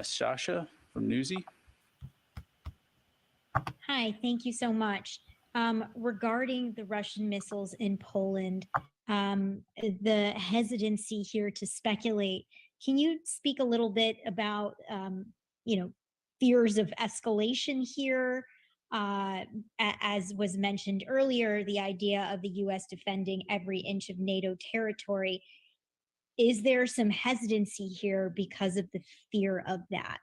Sasha from Newsy. Hi, thank you so much. Regarding the Russian missiles in Poland, the hesitancy here to speculate, can you speak a little bit about, fears of escalation here? As was mentioned earlier, the idea of the U.S. defending every inch of NATO territory. Is there some hesitancy here because of the fear of that?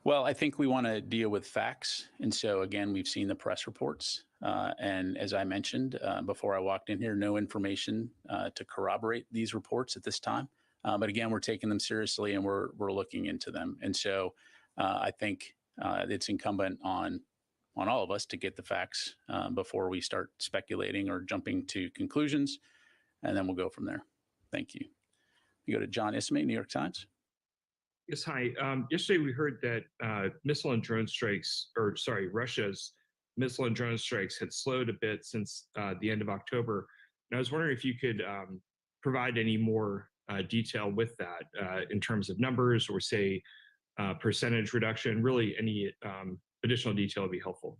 Well, I think we want to deal with facts. And so, again, we've seen the press reports. And as I mentioned before I walked in here, no information to corroborate these reports at this time. But again, we're taking them seriously and we're looking into them. And so I think it's incumbent on all of us to get the facts before we start speculating or jumping to conclusions. And then we'll go from there. Thank you. You go to John Ismay, New York Times. Yes, hi. Yesterday we heard that Russia's missile and drone strikes had slowed a bit since the end of October. And I was wondering if you could provide any more detail with that in terms of numbers or say percentage reduction, really any additional detail would be helpful.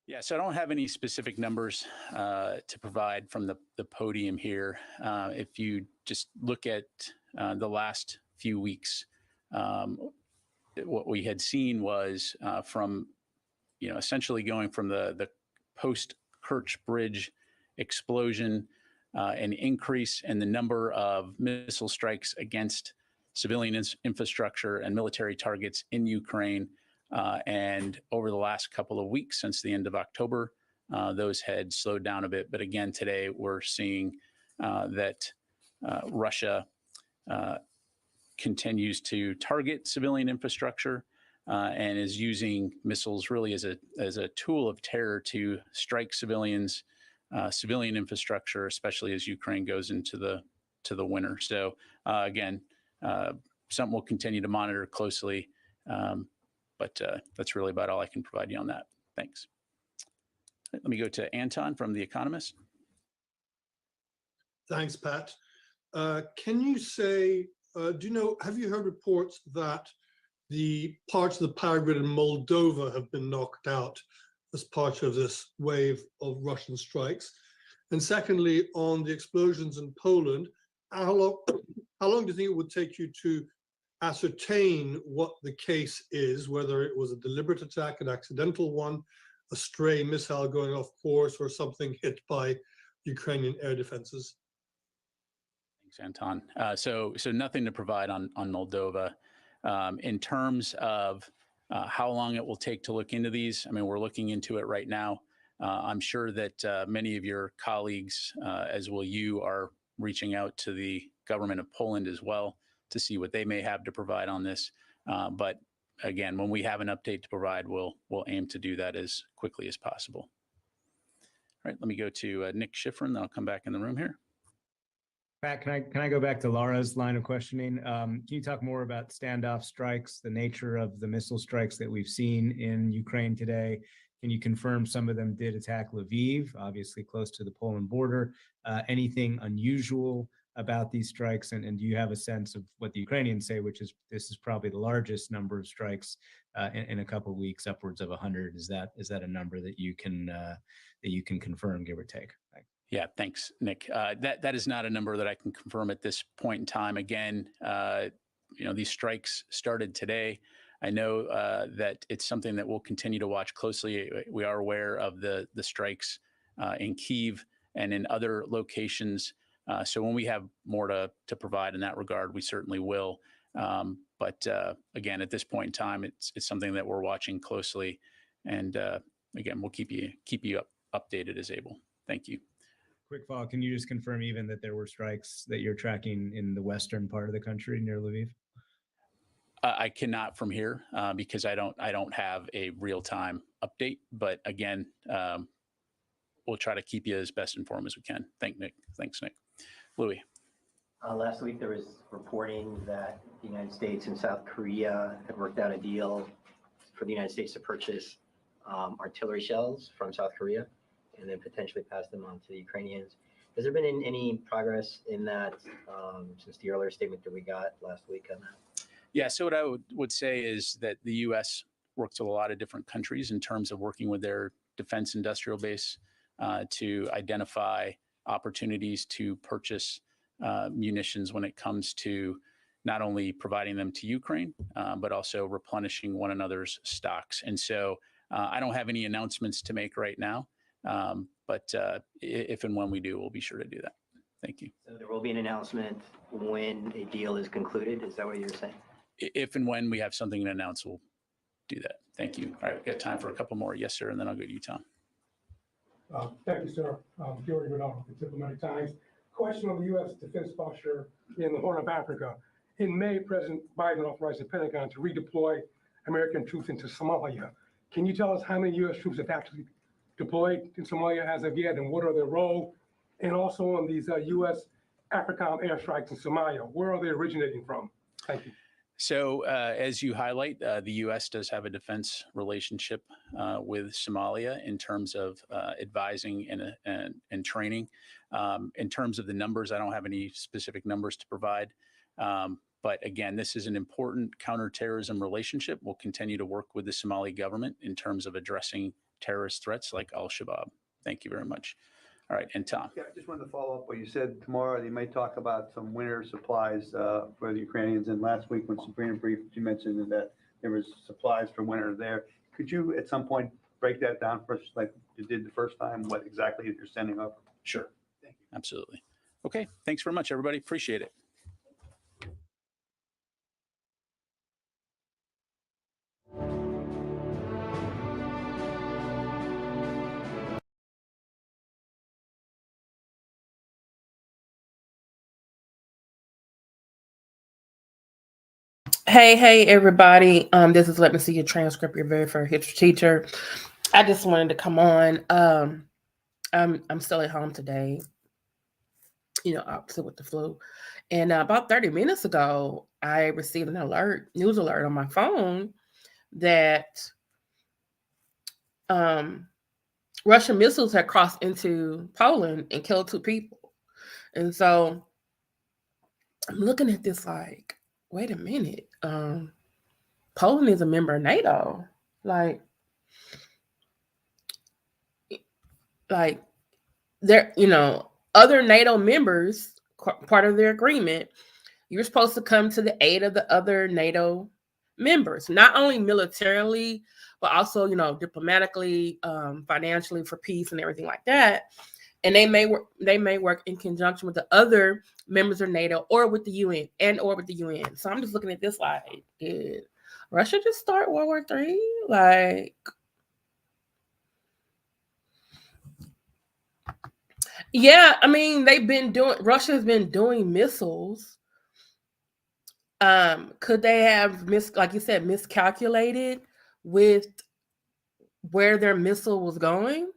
Yeah, so I don't have any specific numbers to provide from the podium here. If you just look at the last few weeks, what we had seen was from, essentially going from the post-Kerch Bridge explosion, an increase in the number of missile strikes against civilian infrastructure and military targets in Ukraine. And over the last couple of weeks, since the end of October, those had slowed down a bit. But again, today we're seeing that Russia continues to target civilian infrastructure and is using missiles really as a tool of terror to strike civilians, civilian infrastructure, especially as Ukraine goes into the winter. So again, something we'll continue to monitor closely, but that's really about all I can provide you on that. Thanks. Let me go to Anton from The Economist. Thanks, Pat. Can you say, have you heard reports that the parts of the power grid in Moldova have been knocked out as part of this wave of Russian strikes? And secondly, on the explosions in Poland, how long do you think it would take you to ascertain what the case is, whether it was a deliberate attack, an accidental one, a stray missile going off course, or something hit by Ukrainian air defenses? Thanks, Anton. So nothing to provide on Moldova. In terms of how long it will take to look into these, I mean, we're looking into it right now. I'm sure that many of your colleagues, as will you, are reaching out to the government of Poland as well to see what they may have to provide on this. But again, when we have an update to provide, we'll aim to do that as quickly as possible. All right, let me go to Nick Schifrin, then I'll come back in the room here. Pat, can I go back to Laura's line of questioning? Can you talk more about standoff strikes, the nature of the missile strikes that we've seen in Ukraine today? Can you confirm some of them did attack Lviv, obviously close to the Poland border? Anything unusual about these strikes? And do you have a sense of what the Ukrainians say, which is this is probably the largest number of strikes in a couple of weeks, upwards of 100? Is that a number that you can confirm, give or take? Thanks. Yeah, thanks, Nick. That is not a number that I can confirm at this point in time. Again, these strikes started today. I know that it's something that we'll continue to watch closely. We are aware of the strikes in Kyiv and in other locations. So when we have more to provide in that regard, we certainly will. But again, at this point in time, it's something that we're watching closely. And again, we'll keep you updated as able. Thank you. Quick follow-up, can you just confirm even that there were strikes that you're tracking in the western part of the country near Lviv? I cannot from here because I don't have a real-time update. But again, we'll try to keep you as best informed as we can. Thanks, Nick. Louis. Last week there was reporting that the United States and South Korea had worked out a deal for the United States to purchase artillery shells from South Korea and then potentially pass them on to the Ukrainians. Has there been any progress in that since the earlier statement that we got last week on that? Yeah, so what I would say is that the U.S. works with a lot of different countries in terms of working with their defense industrial base to identify opportunities to purchase munitions when it comes to not only providing them to Ukraine, but also replenishing one another's stocks. And so I don't have any announcements to make right now, but if and when we do, we'll be sure to do that. Thank you. So there will be an announcement when a deal is concluded. Is that what you're saying? If and when we have something to announce, we'll do that. Thank you. All right, we've got time for a couple more. Yes, sir. And then I'll go to you, Tom. Thank you, sir. Gary Goodall, the Diplomatic Times. Question on the U.S. defense posture in the Horn of Africa. In May, President Biden authorized the Pentagon to redeploy American troops into Somalia. Can you tell us how many U.S. troops have actually deployed in Somalia as of yet, and what are their role? And also on these U.S. AFRICOM airstrikes in Somalia, where are they originating from? Thank you. So as you highlight, the U.S. does have a defense relationship with Somalia in terms of advising and training. In terms of the numbers, I don't have any specific numbers to provide. But again, this is an important counterterrorism relationship. We'll continue to work with the Somali government in terms of addressing terrorist threats like Al-Shabaab. Thank you very much. All right, and Tom. Yeah, I just wanted to follow up what you said. Tomorrow, you may talk about some winter supplies for the Ukrainians. And last week, when Sabrina briefed, you mentioned that there was supplies for winter there. Could you, at some point, break that down for us, like you did the first time? What exactly you're sending over? Sure. Thank you. Absolutely. Okay. Thanks very much, everybody. Appreciate it. Hey, everybody. This is Let Me See Your Transcript, your very first history teacher. I just wanted to come on. I'm still at home today, opposite with the flu. And about 30 minutes ago, I received an news alert on my phone that Russian missiles had crossed into Poland and killed 2 people. And so I'm looking at this like, wait a minute. Poland is a member of NATO. Like there, other NATO members, part of their agreement, you're supposed to come to the aid of the other NATO members, not only militarily, but also, diplomatically, financially for peace and everything like that. And they may work in conjunction with the other members of NATO or with the UN or with the UN. So I'm just looking at this like, did Russia just start World War III? Like, yeah, I mean, Russia's been doing missiles. Could they have like you said, miscalculated with where their missile was going?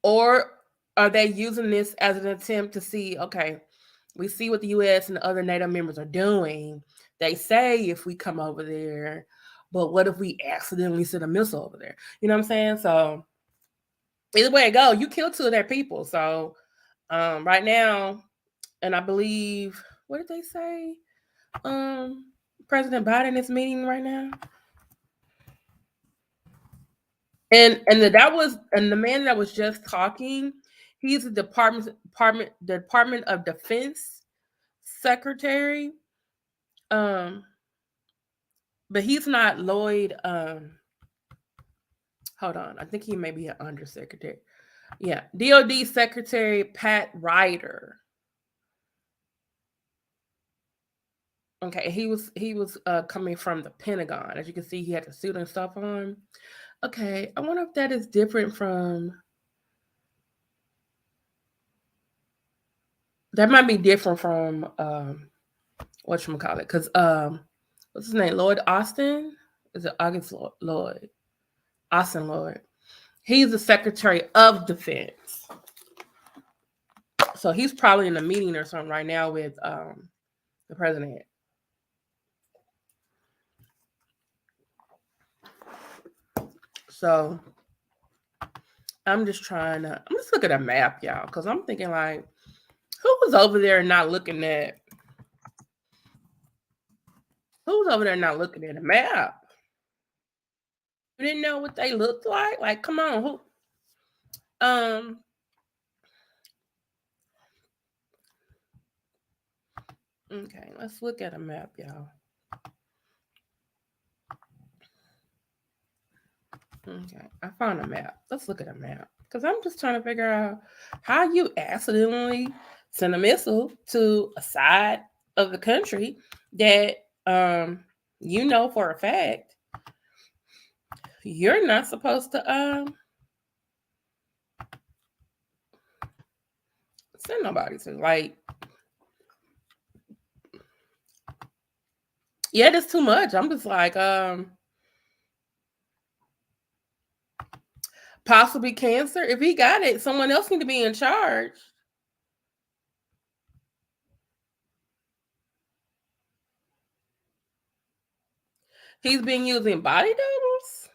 Or are they using this as an attempt to see, okay, we see what the U.S. and the other NATO members are doing. They say if we come over there, but what if we accidentally send a missile over there? You know what I'm saying? So either way it go, you killed 2 of their people. So right now, and I believe, what did they say? President Biden is meeting right now. And the man that was just talking, he's the Department of Defense secretary. But he's not Lloyd. Hold on, I think he may be an undersecretary. Yeah, DoD Secretary Pat Ryder. Okay, he was coming from the Pentagon. As you can see, he had the suit and stuff on. Okay, I wonder if that is different from. That might be different from whatchamacallit, because what's his name? Lloyd Austin? Is it August Lloyd? Austin Lloyd. He's the Secretary of Defense. So he's probably in a meeting or something right now with the president. So I'm just looking at a map, y'all, because I'm thinking like, who was over there not looking at Who's over there not looking at a map? You didn't know what they looked like? Like, come on, who? Okay, let's look at a map, y'all. Okay, I found a map. Let's look at a map. Because I'm just trying to figure out how you accidentally send a missile to a side of the country that you know for a fact you're not supposed to send nobody to. Like, yeah, that's too much. I'm just like, possibly cancer. If he got it, someone else need to be in charge. He's been using body doubles?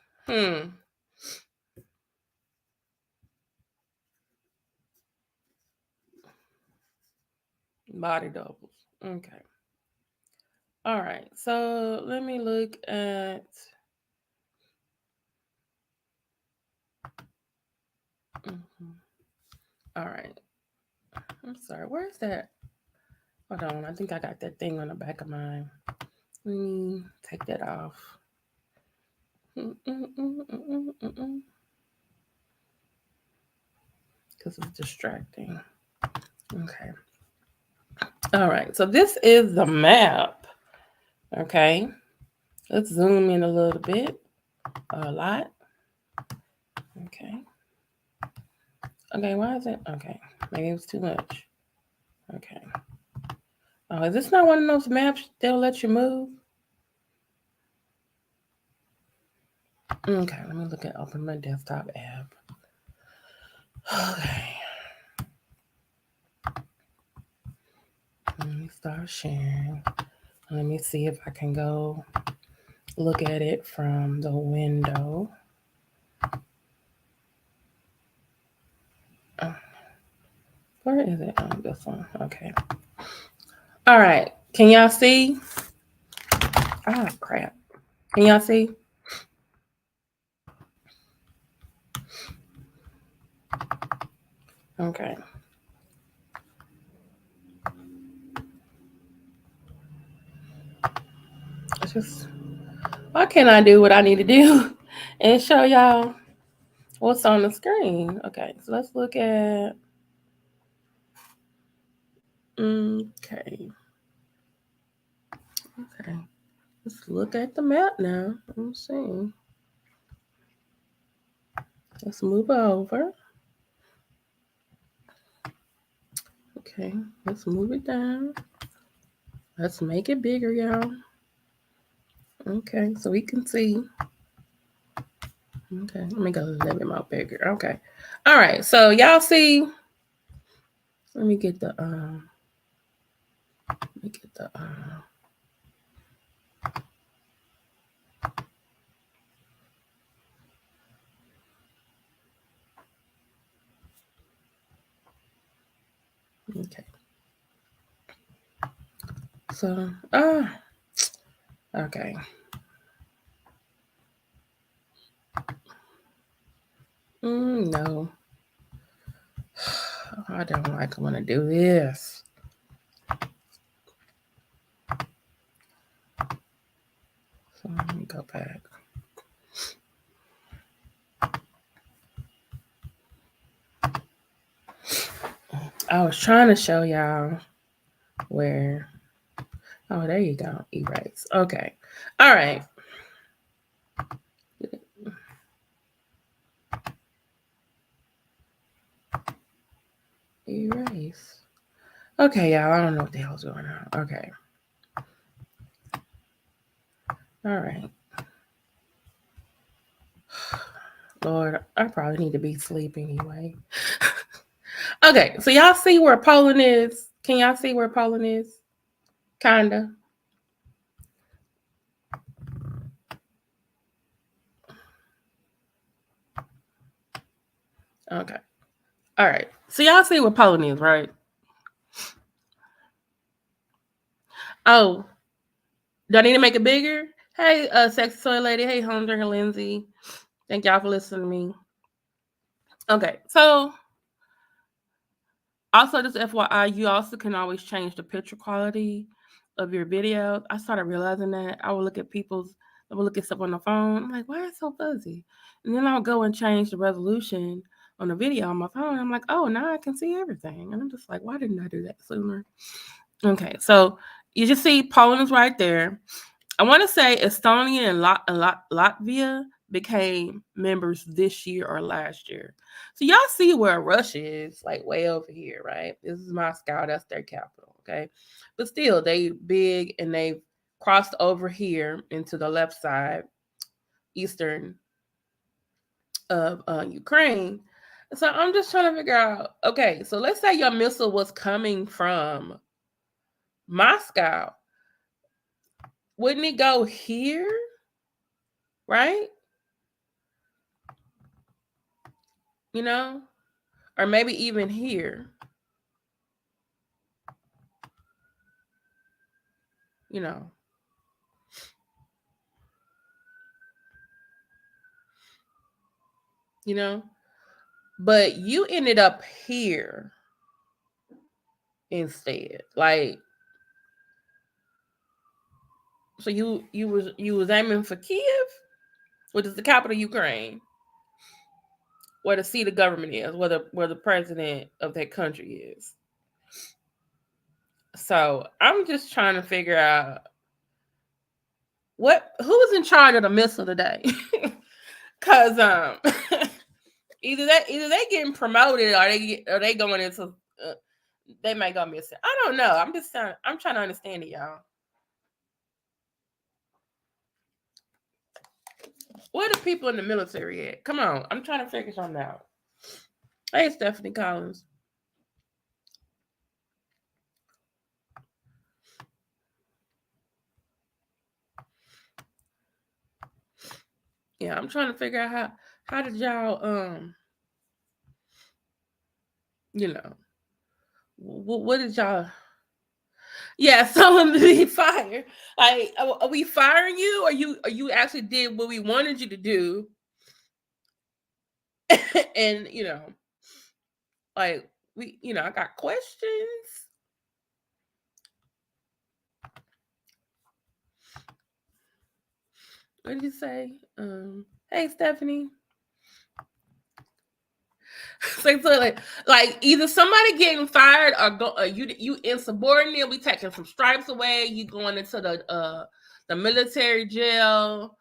Body doubles. Okay. All right. So let me look at. All right. I'm sorry. Where's that? Hold on. I think I got that thing on the back of mine. Let me take that off. Because it's distracting. Okay. All right. So this is the map. Okay. Let's zoom in a little bit. A lot. Okay. Okay. Why is it? Okay. Maybe it was too much. Okay. Oh, is this not one of those maps they'll let you move? Okay, let me open my desktop app. Okay. Let me start sharing. Let me see if I can go look at it from the window. Where is it? Oh, this one. Okay. All right. Can y'all see? Ah, crap. Can y'all see? Okay. It's just, why can't I do what I need to do and show y'all what's on the screen? Okay, so let's look at. Okay. Okay. Let's look at the map now. Let's see. Let's move over. Okay, let's move it down. Let's make it bigger, y'all. Okay, so we can see. Okay, let me go a little bit more bigger. Okay. All right, so y'all see. Let me get the okay. So okay. No. I don't like want to do this. So let me go back. I was trying to show y'all where. Oh, there you go. Erase. Okay. All right. Erase. Okay, y'all. I don't know what the hell's going on. Okay. All right. Lord, I probably need to be asleep anyway. Okay, so y'all see where Poland is? Can y'all see where Poland is? Kinda. Okay. All right. So y'all see where Poland is, right? Oh, Do I need to make it bigger? Hey, sexy soy lady. Hey, home drinker Lindsay. Thank y'all for listening to me. Okay, so also just FYI, you also can always change the picture quality of your video. I started realizing that. I would look at stuff on the phone. I'm like, why is it so fuzzy? And then I'll go and change the resolution on the video on my phone. I'm like, oh, now I can see everything. And I'm just like, why didn't I do that sooner? Okay, so you just see Poland is right there. I want to say Estonia and Latvia became members this year or last year. So y'all see where Russia is, like way over here, right? This is Moscow. That's their capital, okay? But still, they big and they've crossed over here into the left side, eastern of Ukraine. So I'm just trying to figure out, okay, so let's say your missile was coming from Moscow. Wouldn't it go here? Right? You know? Or maybe even here. You know? You know? But you ended up here instead. Like, so you was aiming for Kiev, which is the capital of Ukraine, where the seat of government is, where the president of that country is. So I'm just trying to figure out who's in charge of the missile today. Cause either they getting promoted or they going into they might go missing. I don't know. I'm trying to understand it, y'all. Where the people in the military at? Come on, I'm trying to figure something out. Hey, Stephanie Collins. Yeah, I'm trying to figure out how did y'all you know, what did y'all? Yeah, someone to be fired. Like, are we firing you, or you actually did what we wanted you to do? And you know, like I got questions. What did you say? Hey, Stephanie. So like either somebody getting fired or you insubordinate. We taking some stripes away. You going into the military jail.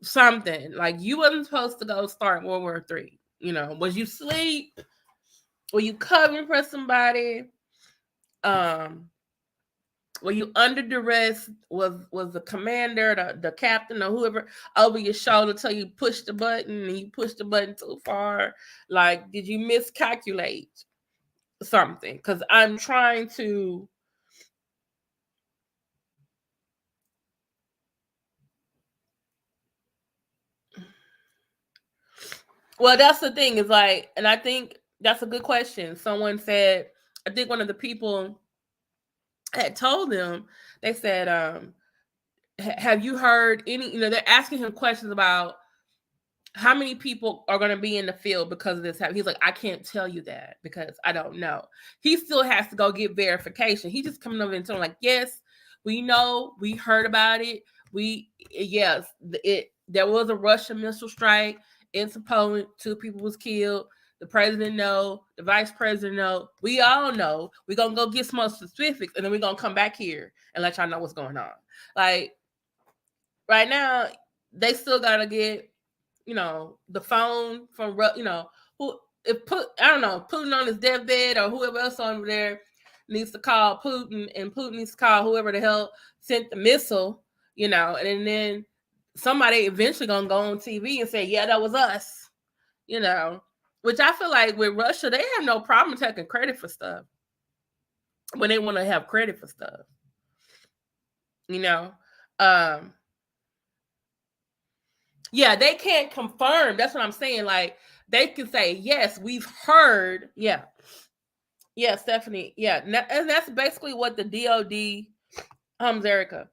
Something like you wasn't supposed to go start World War III. You know, was you sleep? Were you covering for somebody? Were you under duress? Was the commander, the captain, or whoever over your shoulder till you push the button and you push the button too far? Like, did you miscalculate something? Because I'm trying to. Well, that's the thing is like, and I think that's a good question. Someone said, I think one of the people had told them, they said, have you heard any, they're asking him questions about how many people are going to be in the field because of this. He's like, I can't tell you that because I don't know. He still has to go get verification. He just coming over and telling like, yes, we know, we heard about it. There was a Russian missile strike in Poland. 2 people was killed. The president know, the vice president know. We all know. We're going to go get some more specifics, and then we're going to come back here and let y'all know what's going on. Like, right now, they still got to get, the phone from, Putin on his deathbed or whoever else over there needs to call Putin, and Putin needs to call whoever the hell sent the missile, and then somebody eventually going to go on TV and say, yeah, that was us, which I feel like with Russia, they have no problem taking credit for stuff when they want to have credit for stuff, yeah, they can't confirm. That's what I'm saying. Like, they can say, yes, we've heard. Yeah. Yeah, Stephanie. Yeah. And that's basically what the DOD Erica.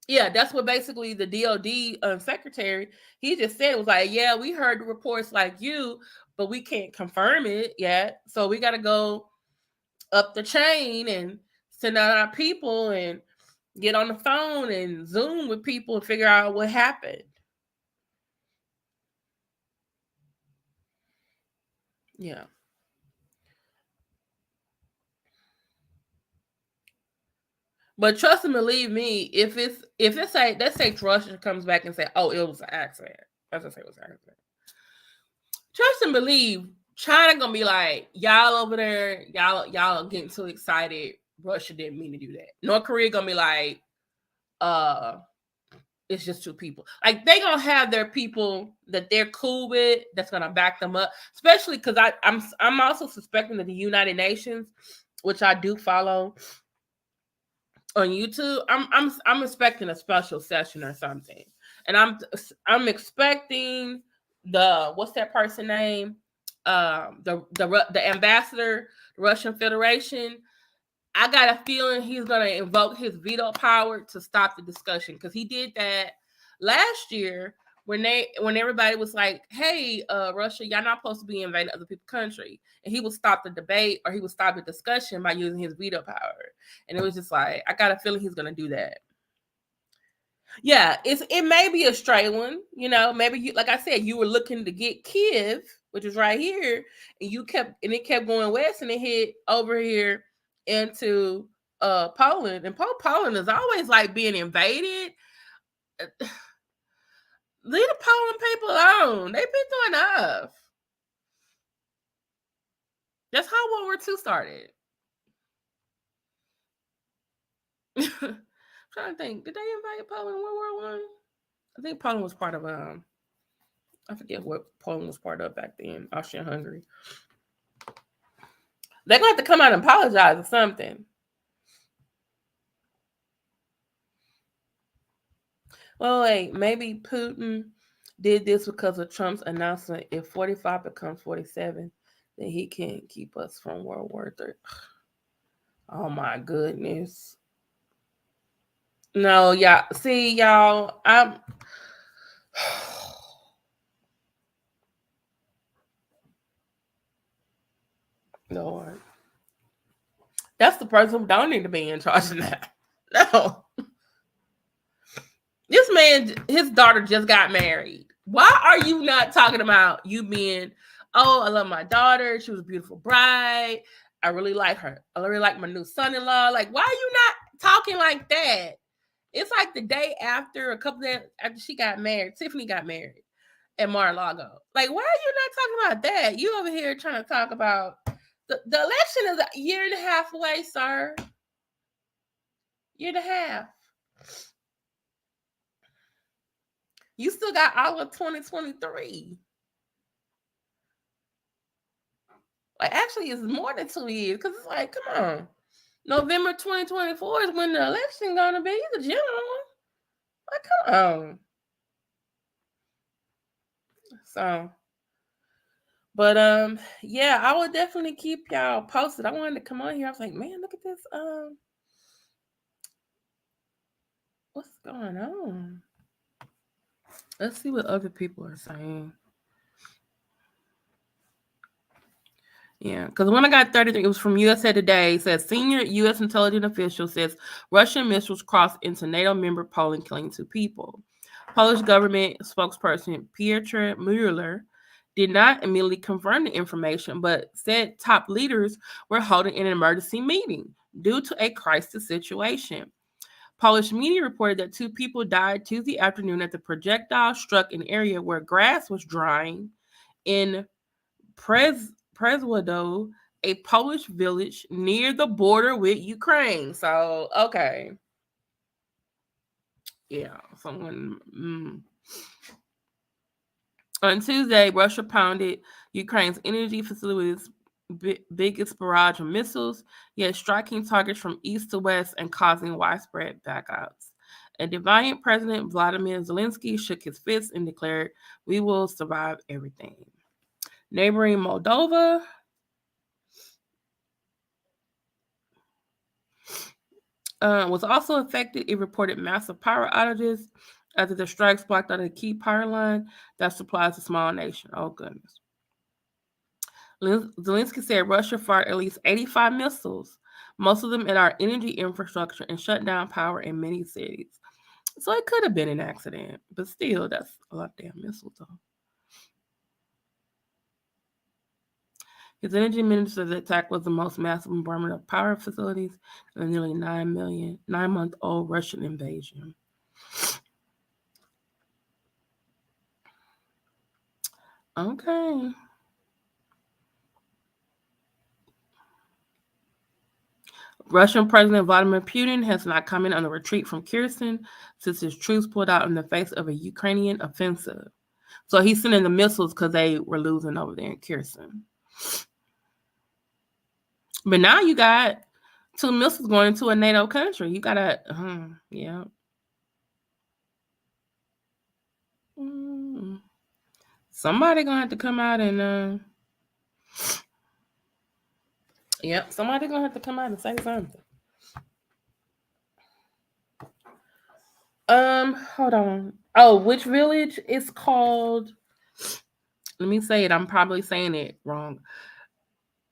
Yeah, that's what basically the DOD secretary, he just said, it was like, yeah, we heard reports like you, but we can't confirm it yet. So we got to go up the chain and send out our people and get on the phone and Zoom with people and figure out what happened. Yeah. But trust and believe me, if it's like, let's say Russia comes back and say, oh, it was an accident. Let's just say it was an accident. Trust and believe, China gonna be like, y'all over there, y'all getting too excited. Russia didn't mean to do that. North Korea gonna be like, it's just two people. Like, they gonna have their people that they're cool with that's gonna back them up. Especially because I'm also suspecting that the United Nations, which I do follow on YouTube, I'm expecting a special session or something, and I'm expecting the, what's that person name? The ambassador, the Russian Federation. I got a feeling he's gonna invoke his veto power to stop the discussion, because he did that last year when everybody was like, hey, Russia, y'all not supposed to be invading other people's country. And he would stop the debate, or he would stop the discussion by using his veto power. And it was just like, I got a feeling he's going to do that. Yeah, it may be a stray one. You know, maybe you, like I said, you were looking to get Kiev, which is right here, and it kept going west, and it hit over here into Poland. And Poland is always like being invaded. Leave the Poland people alone. They've been doing enough. That's how World War II started. I'm trying to think. Did they invade Poland in World War I? I think Poland was part of I forget what Poland was part of back then. Austria-Hungary. They're gonna have to come out and apologize or something. Well, wait, maybe Putin did this because of Trump's announcement. If 45 becomes 47, then he can't keep us from World War III. Oh my goodness. No, yeah. See, y'all, Lord. That's the person who don't need to be in charge of that. No. This man, his daughter just got married. Why are you not talking about you being, oh, I love my daughter. She was a beautiful bride. I really like her. I really like my new son-in-law. Like, why are you not talking like that? It's like the day after, a couple days after she got married, Tiffany got married at Mar-a-Lago. Like, why are you not talking about that? You over here trying to talk about the election is a year and a half away, sir. Year and a half. You still got all of 2023. Like, actually, it's more than 2 years, because it's like, come on. November 2024 is when the election gonna be, the general one. Like, come on. So, but yeah, I would definitely keep y'all posted. I wanted to come on here. I was like, man, look at this. What's going on? Let's see what other people are saying. Yeah, because when I got 33, it was from USA Today. It says senior U.S. intelligence official says Russian missiles crossed into NATO member Poland, killing 2 people. Polish government spokesperson Piotr Mueller did not immediately confirm the information, but said top leaders were holding an emergency meeting due to a crisis situation. Polish media reported that 2 people died Tuesday afternoon after the projectile struck an area where grass was drying in Przewodów, a Polish village near the border with Ukraine. So, okay. Yeah, someone. On Tuesday, Russia pounded Ukraine's energy facilities' biggest barrage of missiles, yet striking targets from east to west and causing widespread blackouts. A defiant President Vladimir Zelensky shook his fist and declared, "We will survive everything." Neighboring Moldova, was also affected. It reported massive power outages after the strikes blocked out a key power line that supplies the small nation. Oh, goodness. Zelensky said Russia fired at least 85 missiles, most of them at our energy infrastructure, and shut down power in many cities. So it could have been an accident, but still, that's a lot of damn missiles, though. His energy minister said the attack was the most massive bombardment of power facilities in a nearly 9-month-old Russian invasion. Okay. Russian President Vladimir Putin has not commented on the retreat from Kherson since his troops pulled out in the face of a Ukrainian offensive. So he's sending the missiles because they were losing over there in Kherson. But now you got 2 missiles going into a NATO country. You got to, yeah. Somebody going to have to come out and, somebody going to have to come out and say something. Hold on. Oh, which village is called? Let me say it. I'm probably saying it wrong.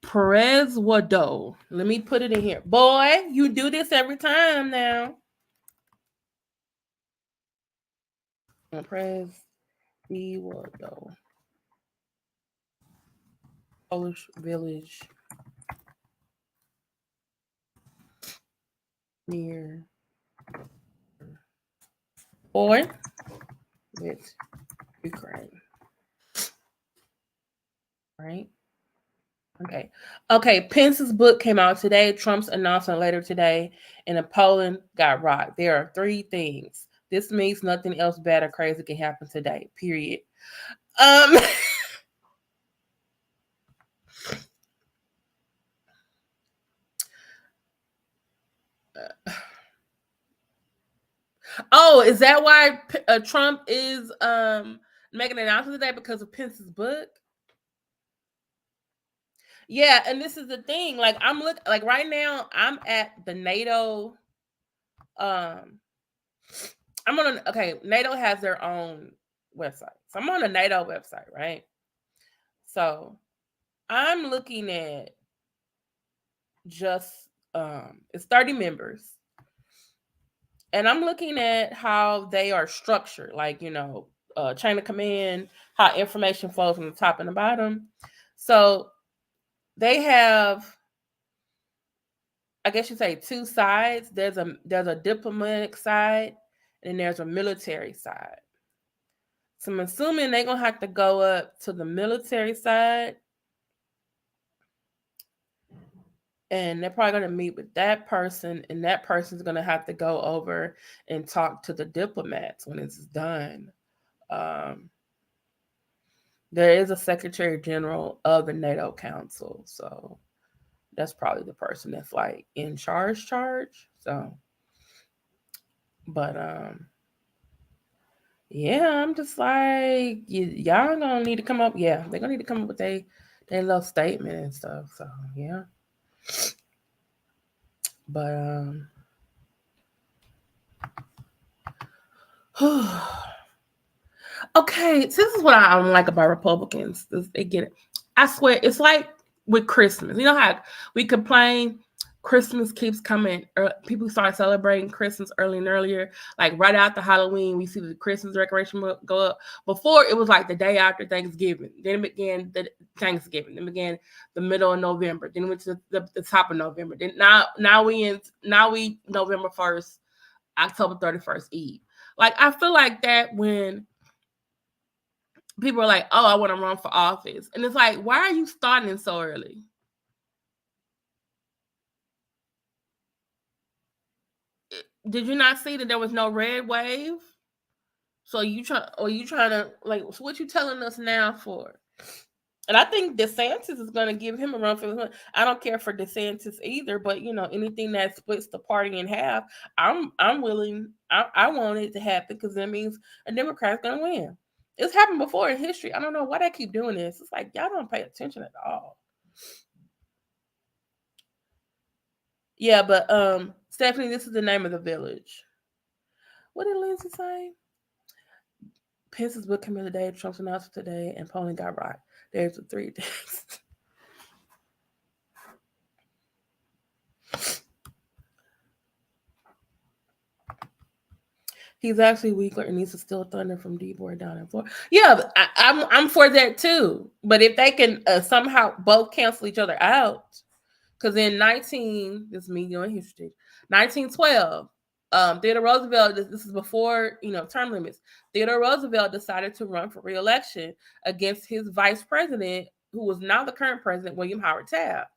Perez-Wado. Let me put it in here. Boy, you do this every time now. Perez-Wado. Polish village near with Ukraine. Right? Okay. Pence's book came out today. Trump's announcement later today. And Poland got rocked. There are 3 things. This means nothing else bad or crazy can happen today. Period. Oh, is that why Trump is making an announcement today because of Pence's book? Yeah, and this is the thing. Like right now, I'm at the NATO. NATO has their own website. So I'm on the NATO website, right? So I'm looking at just it's 30 members. And I'm looking at how they are structured, like, chain of command, how information flows from the top and the bottom. So they have, I guess you say, 2 sides. There's a diplomatic side and there's a military side. So I'm assuming they're going to have to go up to the military side. And they're probably going to meet with that person, and that person's going to have to go over and talk to the diplomats when it's done. There is a Secretary General of the NATO Council, so that's probably the person that's like in charge. So, but I'm just like, y'all gonna need to come up. Yeah, they're gonna need to come up with their little statement and stuff. So yeah. But okay, so this is what I don't like about Republicans. They get it. I swear, it's like with Christmas. You know how we complain Christmas keeps coming. People start celebrating Christmas early and earlier. Like right after Halloween, we see the Christmas decoration go up. Before, it was like the day after Thanksgiving. Then it began the Thanksgiving. Then began the middle of November. Then it went to the top of November. Then now we November 1st, October 31st Eve. Like I feel like that when people are like, "Oh, I want to run for office," and it's like, why are you starting so early? Did you not see that there was no red wave? So you trying to like? So what you telling us now for? And I think DeSantis is going to give him a run for the. I don't care for DeSantis either, but anything that splits the party in half, I'm willing. I want it to happen because that means a Democrat's going to win. It's happened before in history. I don't know why they keep doing this. It's like y'all don't pay attention at all. Yeah, but Stephanie, this is the name of the village. What did Lindsay say? Pence's book came in today, Trump's announcement today, and polling got right. There's the 3 things. He's actually weaker and needs to steal thunder from D-Boy down in Florida. Yeah, I'm for that too. But if they can somehow both cancel each other out, because in this is me doing history, 1912, Theodore Roosevelt, this is before, term limits. Theodore Roosevelt decided to run for re-election against his vice president, who was now the current president, William Howard Taft.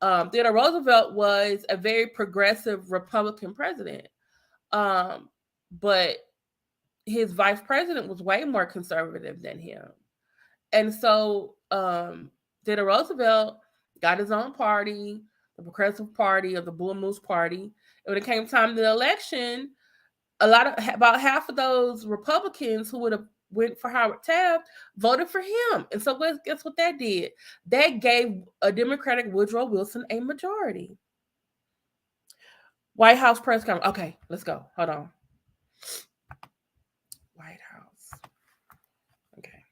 Theodore Roosevelt was a very progressive Republican president. But his vice president was way more conservative than him. And so Theodore Roosevelt got his own party, the Progressive Party or the Bull Moose Party. And when it came time to the election, about half of those Republicans who would have went for Howard Taft voted for him. And so guess what that did? That gave a Democratic Woodrow Wilson a majority. White House press conference. Okay, let's go. Hold on. White House. Okay.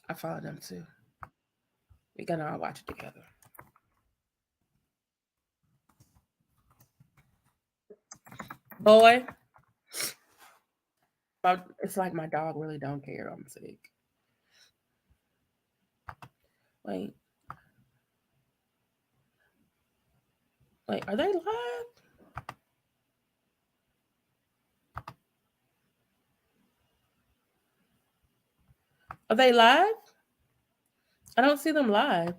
I follow them too. We're gonna all watch it together. Boy, it's like my dog really don't care I'm sick. Wait, are they live? Are they live? I don't see them live.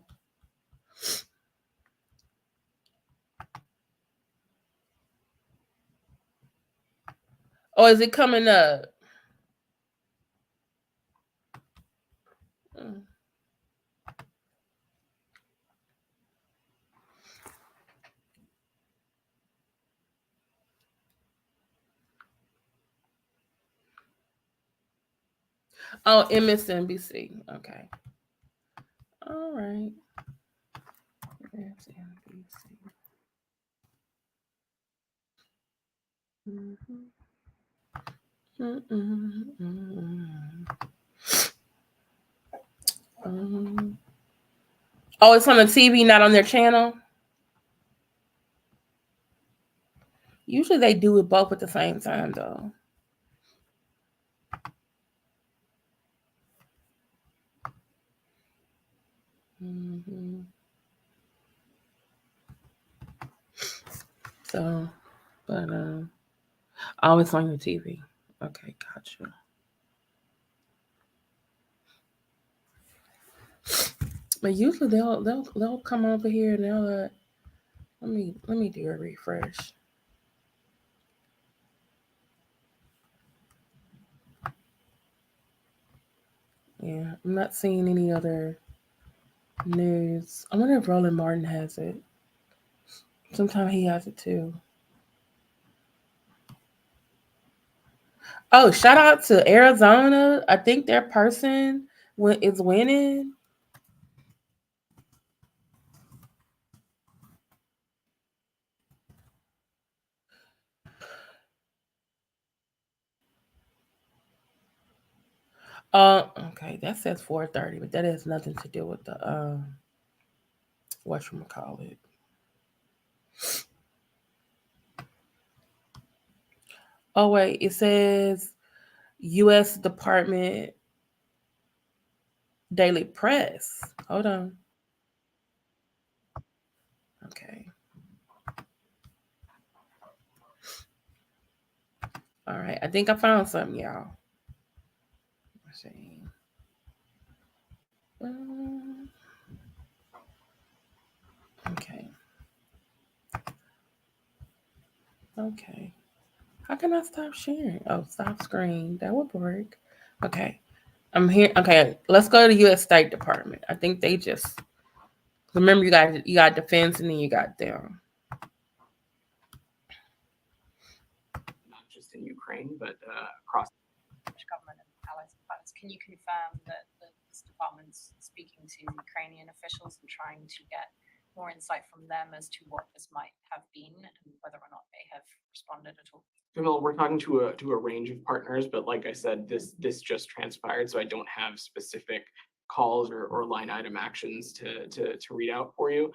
Oh, is it coming up? Oh, MSNBC. Okay. All right. MSNBC. Oh, it's on the TV, not on their channel? Usually they do it both at the same time, though. So, but oh, it's on your TV. Okay, gotcha. But usually they'll come over here and they'll let me do a refresh. Yeah, I'm not seeing any other news. I wonder if Roland Martin has it. Sometimes he has it too. Oh, shout out to Arizona. I think their person is winning. Okay, that says 4:30, but that has nothing to do with the whatchamacallit. Oh wait, it says U.S. Department Daily Press. Hold on. Okay. All right, I think I found something, y'all. Let's see. Okay. Okay. How can I stop sharing? Oh, stop screen. That would work. Okay. I'm here. Okay, let's go to the U.S. State Department. I think they just remember you got defense and then you got them. Not just in Ukraine, but across government and allies and partners. Can you confirm that this department's speaking to Ukrainian officials and trying to get more insight from them as to what this might have been and whether or not they have responded at all? Camille, we're talking to a range of partners, but like I said, this just transpired, so I don't have specific calls or line item actions to read out for you.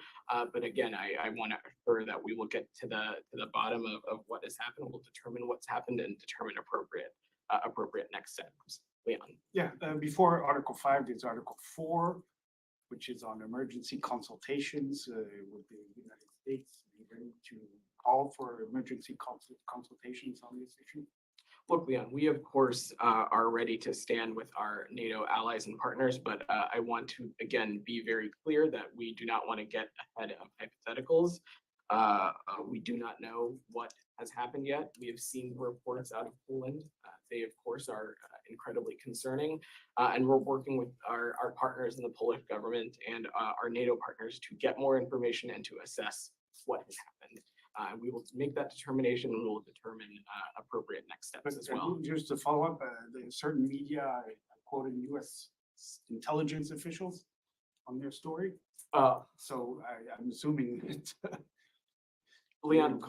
But again, I want to assure that we will get to the bottom of what has happened. We'll determine what's happened and determine appropriate next steps. Leon. Yeah, before Article 5, there's Article 4, which is on emergency consultations with the United States. Are you ready to call for emergency consultations on this issue? Look, Leon, we of course are ready to stand with our NATO allies and partners, but I want to again be very clear that we do not want to get ahead of hypotheticals. We do not know what has happened yet. We have seen reports out of Poland. They of course are incredibly concerning, and we're working with our partners in the Polish government and our NATO partners to get more information and to assess what has happened. We will make that determination and we will determine appropriate next steps as well. Just to follow up, the certain media quoting U.S. intelligence officials on their story. So I'm assuming it's Leon,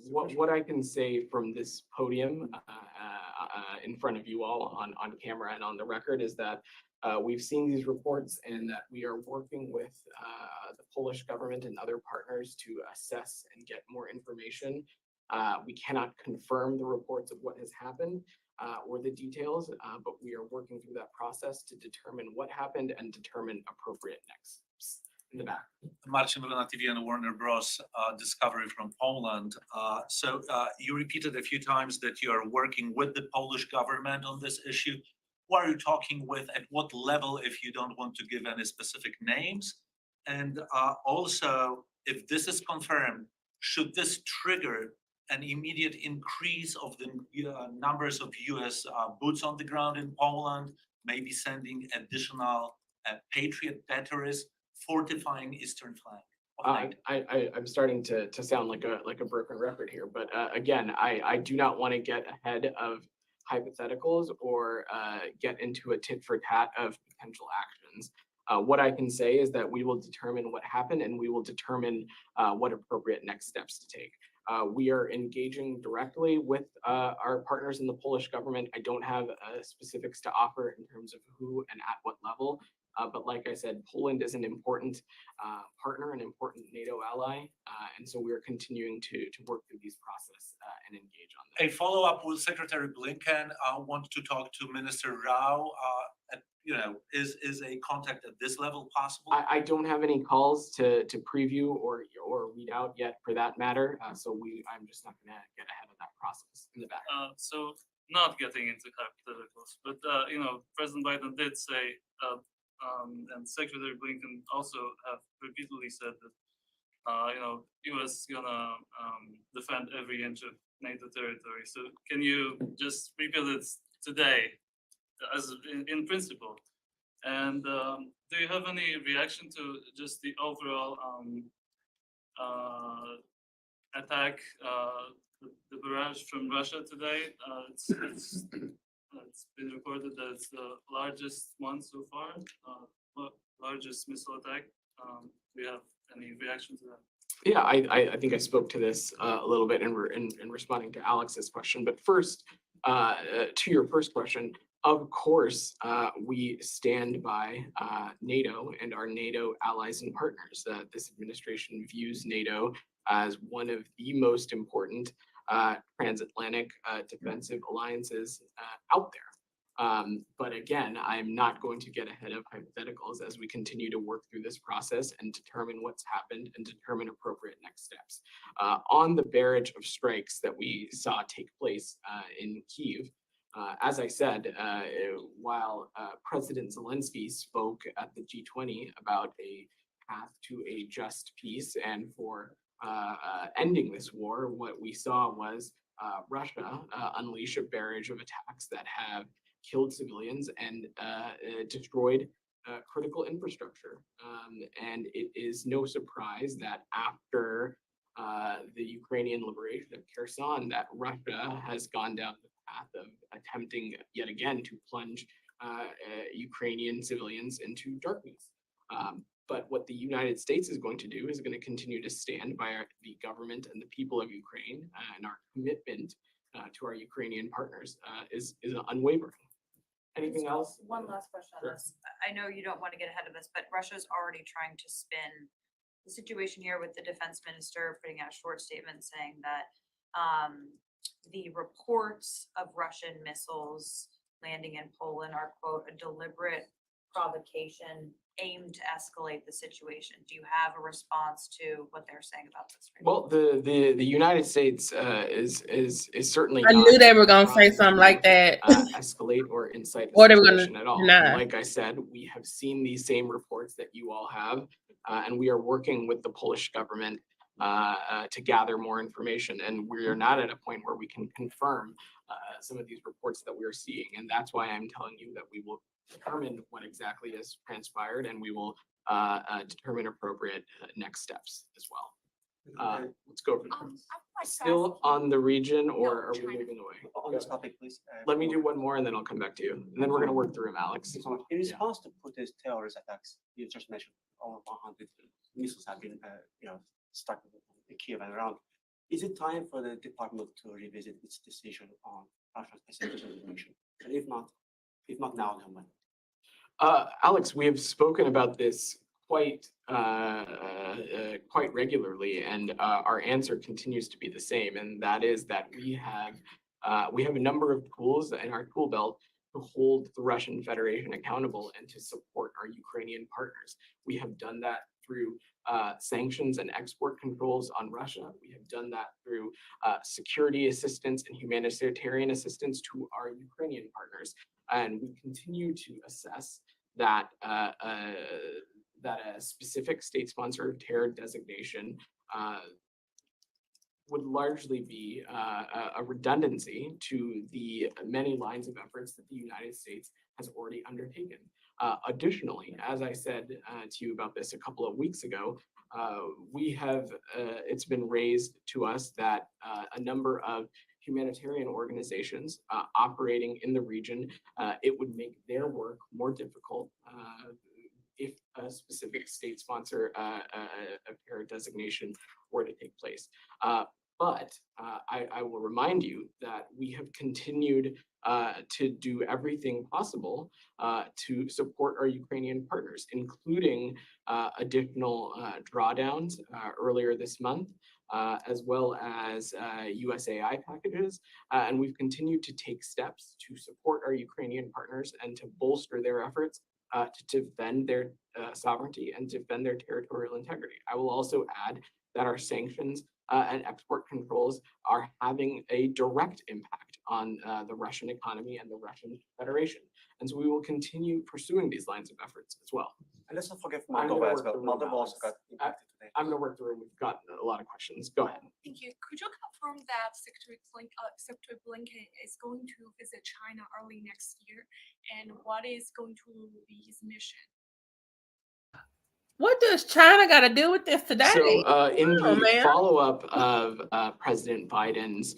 what I can say from this podium in front of you all on camera and on the record is that we've seen these reports and that we are working with the Polish government and other partners to assess and get more information. We cannot confirm the reports of what has happened or the details, but we are working through that process to determine what happened and determine appropriate next steps. In the back. Marcin TV and Warner Bros. Discovery from Poland. So you repeated a few times that you are working with the Polish government on this issue. Who are you talking with? At what level, if you don't want to give any specific names? And also, if this is confirmed, should this trigger an immediate increase of the numbers of US boots on the ground in Poland, maybe sending additional Patriot batteries, fortifying eastern flank? I'm starting to sound like a broken record here, but again, I do not want to get ahead of hypotheticals or get into a tit for tat of potential actions. What I can say is that we will determine what happened and we will determine what appropriate next steps to take. We are engaging directly with our partners in the Polish government. I don't have specifics to offer in terms of who and at what level. But like I said, Poland is an important partner, an important NATO ally, and so we are continuing to work through these process and engage on that. A follow-up: will Secretary Blinken want to talk to Minister Rao? Is a contact at this level possible? I don't have any calls to preview or read out yet, for that matter. So I'm just not going to get ahead of that process in the back. So not getting into hypotheticals, but President Biden did say. And Secretary Blinken also have repeatedly said that U.S. is gonna defend every inch of NATO territory. So can you just repeat it today, as in principle? And do you have any reaction to just the overall attack, the barrage from Russia today? It's been reported that it's the largest one so far, largest missile attack. Do you have any reaction to that? Yeah, I think I spoke to this a little bit in responding to Alex's question. But first, to your first question, of course, we stand by NATO and our NATO allies and partners. This administration views NATO as one of the most important transatlantic defensive alliances out there. But again, I'm not going to get ahead of hypotheticals as we continue to work through this process and determine what's happened and determine appropriate next steps. On the barrage of strikes that we saw take place in Kyiv, as I said, while President Zelensky spoke at the G20 about a path to a just peace and for ending this war, what we saw was Russia unleash a barrage of attacks that have killed civilians and destroyed critical infrastructure. And it is no surprise that after the Ukrainian liberation of Kherson, that Russia has gone down the path of attempting yet again to plunge Ukrainian civilians into darkness. But what the United States is going to do is going to continue to stand by the government and the people of Ukraine, and our commitment to our Ukrainian partners is unwavering. Anything else? One last question on Sure. this. I know you don't want to get ahead of this, but Russia's already trying to spin the situation here with the defense minister putting out a short statement saying that the reports of Russian missiles landing in Poland are, quote, a deliberate provocation aimed to escalate the situation. Do you have a response to what they're saying about this? Well, the United States is certainly. I not knew they were gonna say trying something to, like that. Escalate or incite a Or they were gonna situation at all. deny. And like I said, we have seen these same reports that you all have, and we are working with the Polish government to gather more information. And we are not at a point where we can confirm some of these reports that we are seeing. And that's why I'm telling you that we will determine what exactly has transpired, and we will determine appropriate next steps as well. Let's go. Still on the region, or are we moving away? On this topic, please. Let me do one more and then I'll come back to you. And then we're gonna work through them, Alex. In response to Putin's terrorist attacks, you just mentioned over 100 missiles have been, struck in Kiev and around. Is it time for the department to revisit its decision on Russia's percentage of information? And if not now, then when? Alex, we have spoken about this quite regularly, and our answer continues to be the same, and that is that we have a number of tools in our tool belt to hold the Russian Federation accountable and to support our Ukrainian partners. We have done that through sanctions and export controls on Russia. We have done that through security assistance and humanitarian assistance to our Ukrainian partners, and we continue to assess that that a specific state-sponsored terror designation would largely be a redundancy to the many lines of efforts that the United States has already undertaken. Additionally, as I said to you about this a couple of weeks ago, we have, it's been raised to us that a number of humanitarian organizations operating in the region, it would make their work more difficult if a specific state sponsor a terror designation were to take place. But I will remind you that we have continued to do everything possible to support our Ukrainian partners, including additional drawdowns earlier this month, as well as USAI packages. And we've continued to take steps to support our Ukrainian partners and to bolster their efforts to defend their sovereignty and defend their territorial integrity. I will also add that our sanctions and export controls are having a direct impact on the Russian economy and the Russian Federation. And so we will continue pursuing these lines of efforts as well. And let's not forget Moldova as well. Moldova also got impacted today. I'm going to work through it. We've got a lot of questions. Go ahead. Thank you. Could you confirm that Secretary Blinken is going to visit China early next year? And what is going to be his mission? What does China got to do with this today? So in the follow-up of President Biden's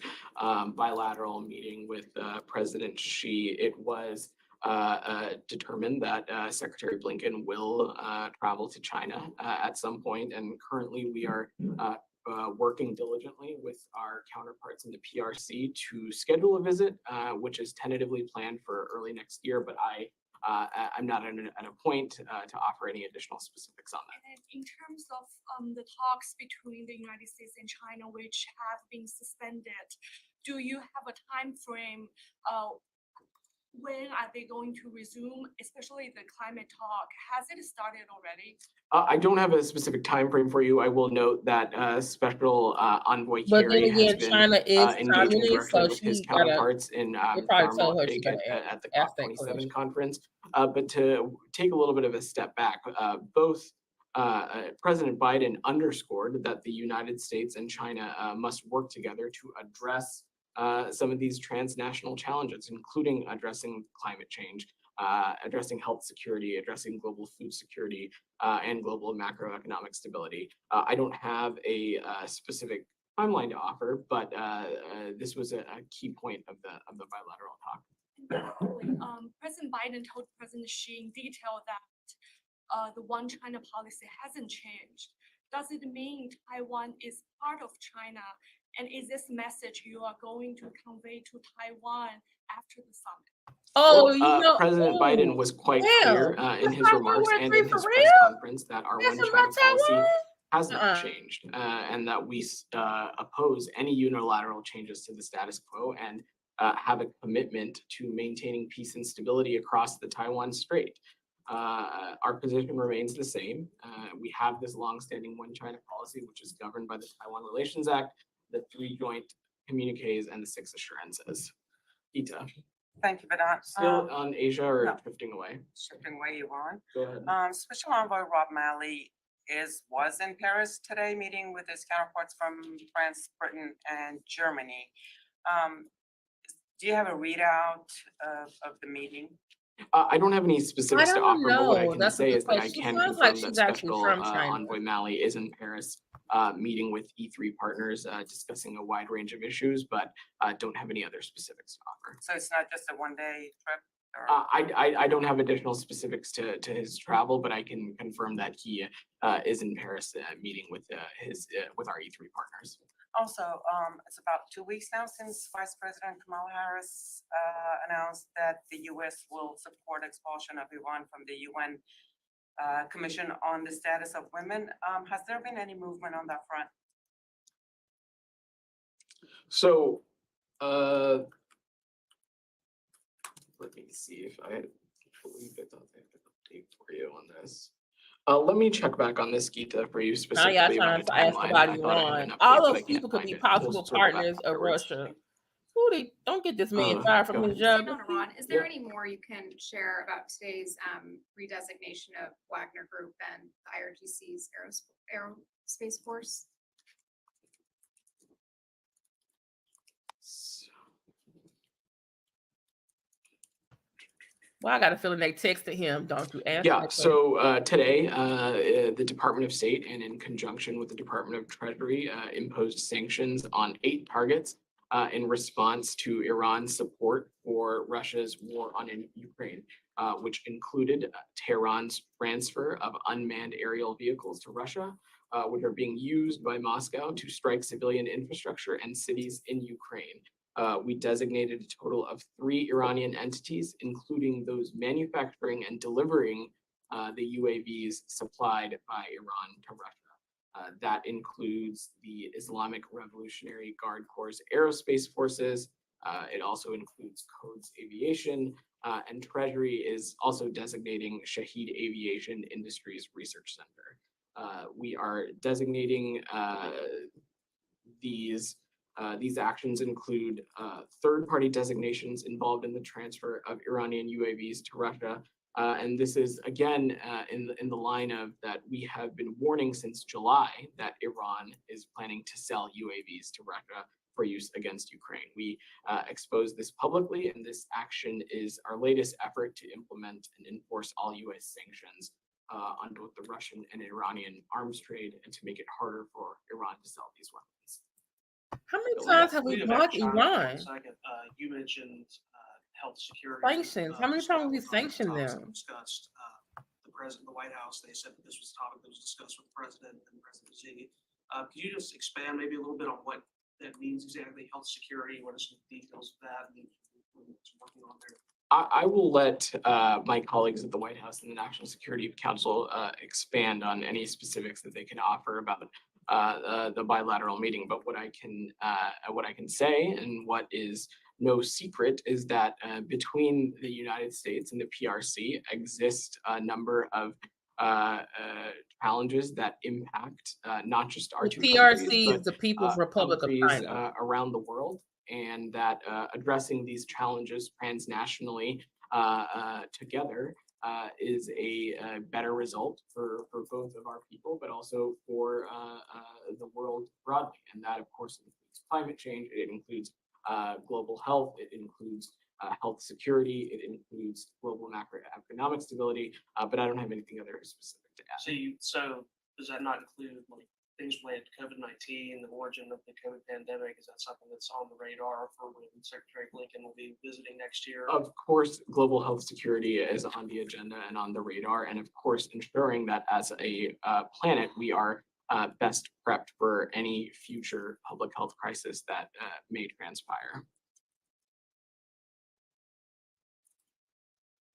bilateral meeting with President Xi, it was determined that Secretary Blinken will travel to China at some point, and currently we are working diligently with our counterparts in the PRC to schedule a visit, which is tentatively planned for early next year, but I'm not at a point to offer any additional specifics on that. And in terms of the talks between the United States and China, which have been suspended, do you have a time frame? When are they going to resume, especially the climate talk? Has it started already? I don't have a specific time frame for you. I will note that special envoy Kerry has been China is engaging communist, directly so with his she gotta- counterparts in probably tell her she Denmark gotta at the ask that COP27 question. conference. But to take a little bit of a step back, both President Biden underscored that the United States and China must work together to address some of these transnational challenges, including addressing climate change, addressing health security, addressing global food security, and global macroeconomic stability. I don't have a specific timeline to offer, but this was a key point of the bilateral talk. President Biden told President Xi in detail that the one China policy hasn't changed. Does it mean Taiwan is part of China? And is this message you are going to convey to Taiwan after the summit? Oh, Well, you know, President Biden was quite clear in that's his not remarks World War and III in for his real? press conference that our That's one about China policy Taiwan? has not changed, and that we oppose any unilateral changes to the status quo and have a commitment to maintaining peace and stability across the Taiwan Strait. Our position remains the same. We have this longstanding one China policy, which is governed by the Taiwan Relations Act, the 3 joint communiques, and the 6 assurances. Ita, Thank you, Vedant. still on Asia or no. drifting away? Shifting way you on. Go ahead. Special Envoy Rob Malley was in Paris today, meeting with his counterparts from France, Britain, and Germany. Do you have a readout of the meeting? I don't have any specifics to offer, but what I can That's a say good is that I question. She can sounds like confirm that she's actually Special from China. Envoy Malley is in Paris, meeting with E3 partners, discussing a wide range of issues, but don't have any other specifics to offer. So it's not just a one-day trip? Or? I don't have additional specifics to his travel, but I can confirm that he is in Paris, meeting with with our E3 partners. Also, it's about 2 weeks now since Vice President Kamala Harris announced that the U.S. will support expulsion of Iran from the UN Commission on the Status of Women. Has there been any movement on that front? So, let me see if I believe I thought I have an update for you on this. Let me check back on this, Gita, for you specifically. Now y'all trying about to a ask timeline. about I thought I had an Iran. update, All but I those can't people could find be it. We'll possible circle back partners of afterwards. Russia. Don't get this man fired from his So, job. Donna Ron, is there any more you can share about today's redesignation of Wagner Group and the IRGC's aerospace force? Well, I got a feeling they texted him. Don't you answer? Yeah, that so today, the Department of State and in conjunction with the Department of Treasury imposed sanctions on 8 targets in response to Iran's support for Russia's war on Ukraine, which included Tehran's transfer of unmanned aerial vehicles to Russia, which are being used by Moscow to strike civilian infrastructure and cities in Ukraine. We designated a total of 3 Iranian entities, including those manufacturing and delivering the UAVs supplied by Iran to Russia. That includes the Islamic Revolutionary Guard Corps' aerospace forces. It also includes Codes Aviation, and Treasury is also designating Shahed Aviation Industries Research Center. We are designating these actions include third-party designations involved in the transfer of Iranian UAVs to Russia. And this is, again, in the line of that we have been warning since July that Iran is planning to sell UAVs to Russia for use against Ukraine. We exposed this publicly, and this action is our latest effort to implement and enforce all U.S. sanctions on both the Russian and Iranian arms trade and to make it harder for Iran to sell these weapons. How many times have we blocked Iran? You mentioned health security. Sanctions. How many times have we sanctioned them? Discussed the president, the White House. They said that this was a topic that was discussed with the president and President Xi. Could you just expand maybe a little bit on what that means exactly? Health security. What are some details of that? And what's working on there? I will let my colleagues at the White House and the National Security Council expand on any specifics that they can offer about the bilateral meeting. But what I can say, and what is no secret, is that between the United States and the PRC exist a number of challenges that impact not just our two countries, PRC but is the People's Republic of countries China. around the world, and that addressing these challenges transnationally together is a better result for both of our people, but also for the world broadly. And that, of course, includes climate change. It includes global health. It includes health security. It includes global macroeconomic stability. But I don't have anything other specific to add. So does that not include like things related to COVID-19, the origin of the COVID pandemic? Is that something that's on the radar for when Secretary Blinken will be visiting next year? Of course, global health security is on the agenda and on the radar, and of course, ensuring that as a planet, we are best prepped for any future public health crisis that may transpire.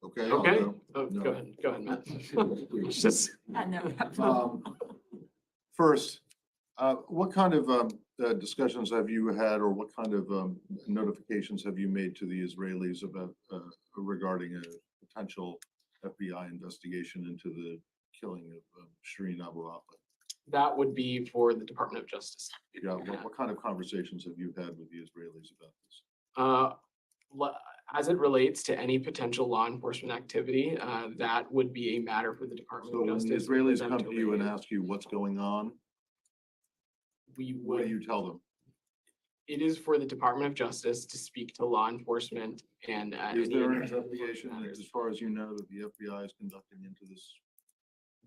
Okay. Okay. No. Go ahead, Matt. Just First, what kind of discussions have you had, or what kind of notifications have you made to the Israelis about regarding a potential FBI investigation into the killing of Shireen Abu Akleh? that would be for the Department of Justice. Yeah. What kind of conversations have you had with the Israelis about this? As it relates to any potential law enforcement activity, that would be a matter for the Department So of when the Justice. Israelis come to you and ask you what's going on, we what do would, you tell them? it is for the Department of Justice to speak to law enforcement and. Is any there an individual investigation, matters. as far as you know, that the FBI is conducting into this?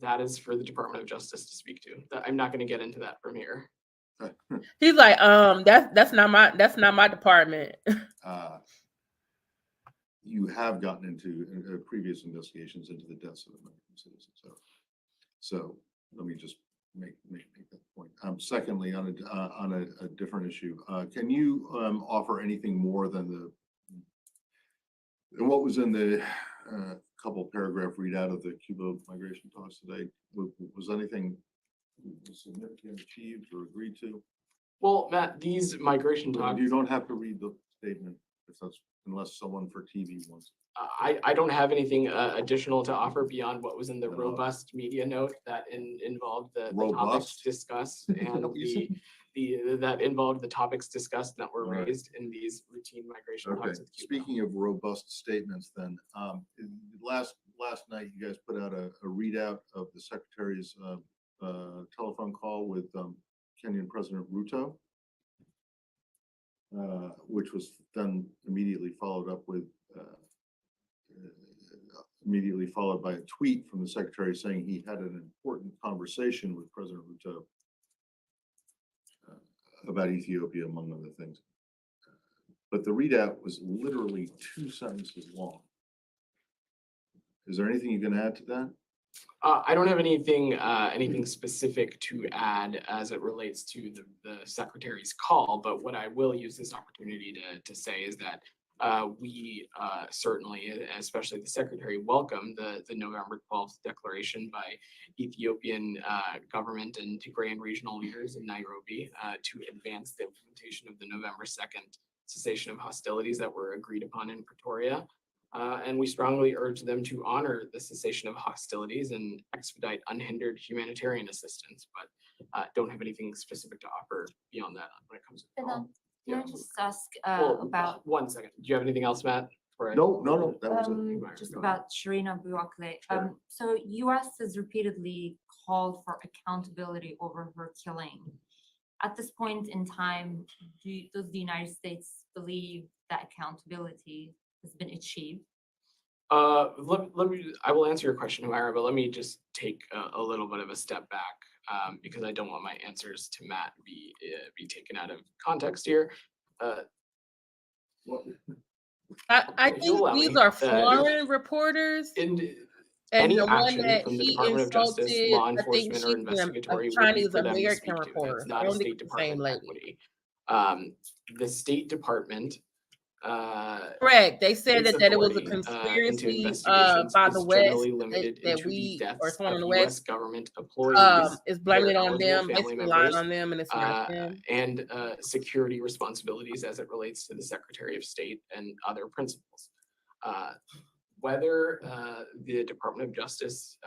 That is for the Department of Justice to speak to. I'm not going to get into that from here. He's like, that's not my department. You have gotten into previous investigations into the deaths of American citizens. So let me just make that point. Secondly, on a different issue, can you offer anything more than what was in the couple paragraph readout of the Cuba migration talks today? Was anything significant achieved or agreed to? Well, Matt, these migration talks. You don't have to read the statement if that's, unless someone for TV wants. I don't have anything additional to offer beyond what was in the robust media note that involved the topics discussed and that involved the topics discussed that were raised in these routine migration talks with Cuba. Speaking of robust statements, then last night you guys put out a readout of the Secretary's telephone call with Kenyan President Ruto, which was then immediately followed by a tweet from the Secretary saying he had an important conversation with President Ruto about Ethiopia, among other things. But the readout was literally 2 sentences long. Is there anything you can add to that? I don't have anything specific to add as it relates to the Secretary's call, but what I will use this opportunity to say is that we certainly, especially the Secretary, welcome the November 12th declaration by Ethiopian government and Tigrayan regional leaders in Nairobi to advance the implementation of the November 2nd cessation of hostilities that were agreed upon in Pretoria. And we strongly urge them to honor the cessation of hostilities and expedite unhindered humanitarian assistance, but don't have anything specific to offer beyond that when it comes to the call. Can I just ask Well, about 1 second. Do you have anything else, Matt? No, that was it. just about Shireen Abu Akleh? So U.S. has repeatedly called for accountability over her killing. At this point in time, does the United States believe that accountability has been achieved? I will answer your question, Myra, but let me just take a little bit of a step back because I don't want my answers to Matt be taken out of context here. I think these are foreign reporters. And any the one action that from the he Department of Justice, insulted, law I think enforcement, she's or a investigatory would be Chinese for them to American speak to. reporter. That's not I a don't think State it's the same Department lady. equity. The State Department. Correct. They said its that it was a authority, into conspiracy investigations by is the West generally limited that into the we or deaths someone of in the U.S. West government employees, is blaming their it on eligible them, family basically lying members, on them, and it's not them. and security responsibilities as it relates to the Secretary of State and other principals. Whether the Department of Justice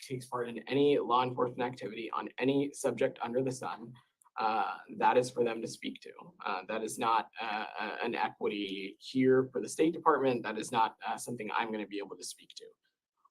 takes part in any law enforcement activity on any subject under the sun, that is for them to speak to. That is not an equity here for the State Department. That is not something I'm going to be able to speak to.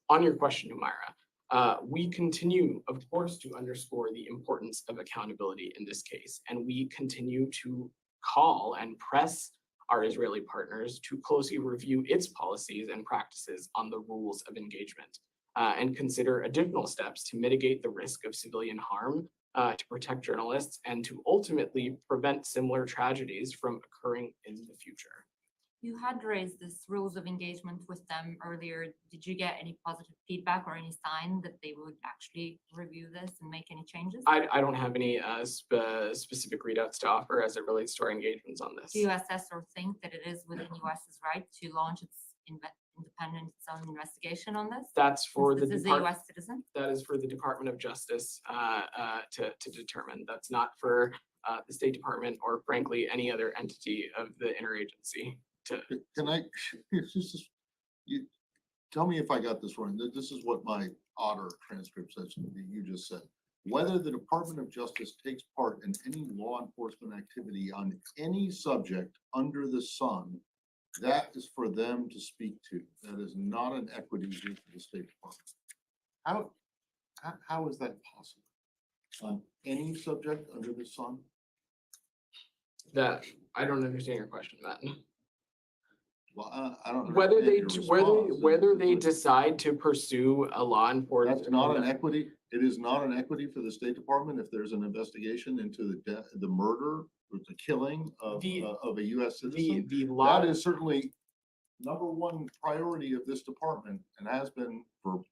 On your question, Humaira, we continue, of course, to underscore the importance of accountability in this case, and we continue to call and press our Israeli partners to closely review its policies and practices on the rules of engagement and consider additional steps to mitigate the risk of civilian harm to protect journalists and to ultimately prevent similar tragedies from occurring in the future. You had raised this rules of engagement with them earlier. Did you get any positive feedback or any sign that they would actually review this and make any changes? I don't have any specific readouts to offer as it relates to our engagements on this. Do you assess or think that it is within US's right to launch its independent its own investigation on this? That's for Since the this is a Department. US citizen? That is for the Department of Justice to determine. That's not for the State Department or frankly any other entity of the interagency. Can I, you tell me if I got this wrong. This is what my Otter transcript says that you just said. Whether the Department of Justice takes part in any law enforcement activity on any subject under the sun, that is for them to speak to. That is not an equity issue for the State Department. How is that possible? On any subject under the sun? That I don't understand your question, Matt. Well, I don't. Whether they understand your response. whether they decide to pursue a law enforcement. That's not an equity. It is not an equity for the State Department if there's an investigation into the murder or the killing of a U.S. citizen. That is certainly number one priority of this department and has been for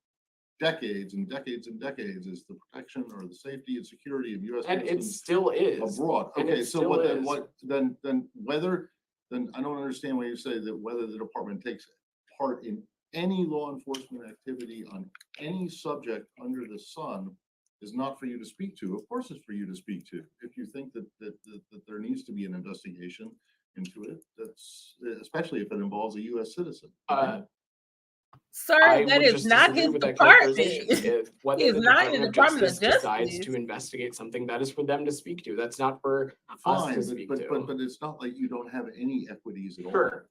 decades and decades and decades, is the protection or the safety and security of U.S. And it citizens still is abroad. And Okay, it so still then I don't understand when you say that whether the department takes part in any law enforcement activity on any subject under the sun is not for you to speak to. Of course, it's for you to speak to. If you think that there needs to be an investigation into it, that's especially if it involves a U.S. citizen. Sir, that is not his department. Whether He's the not in the Department of Justice decides Justice. to investigate something, that is for them to speak to. That's not for us Fine, to speak to. but it's not like you don't have any equities at all. Sure.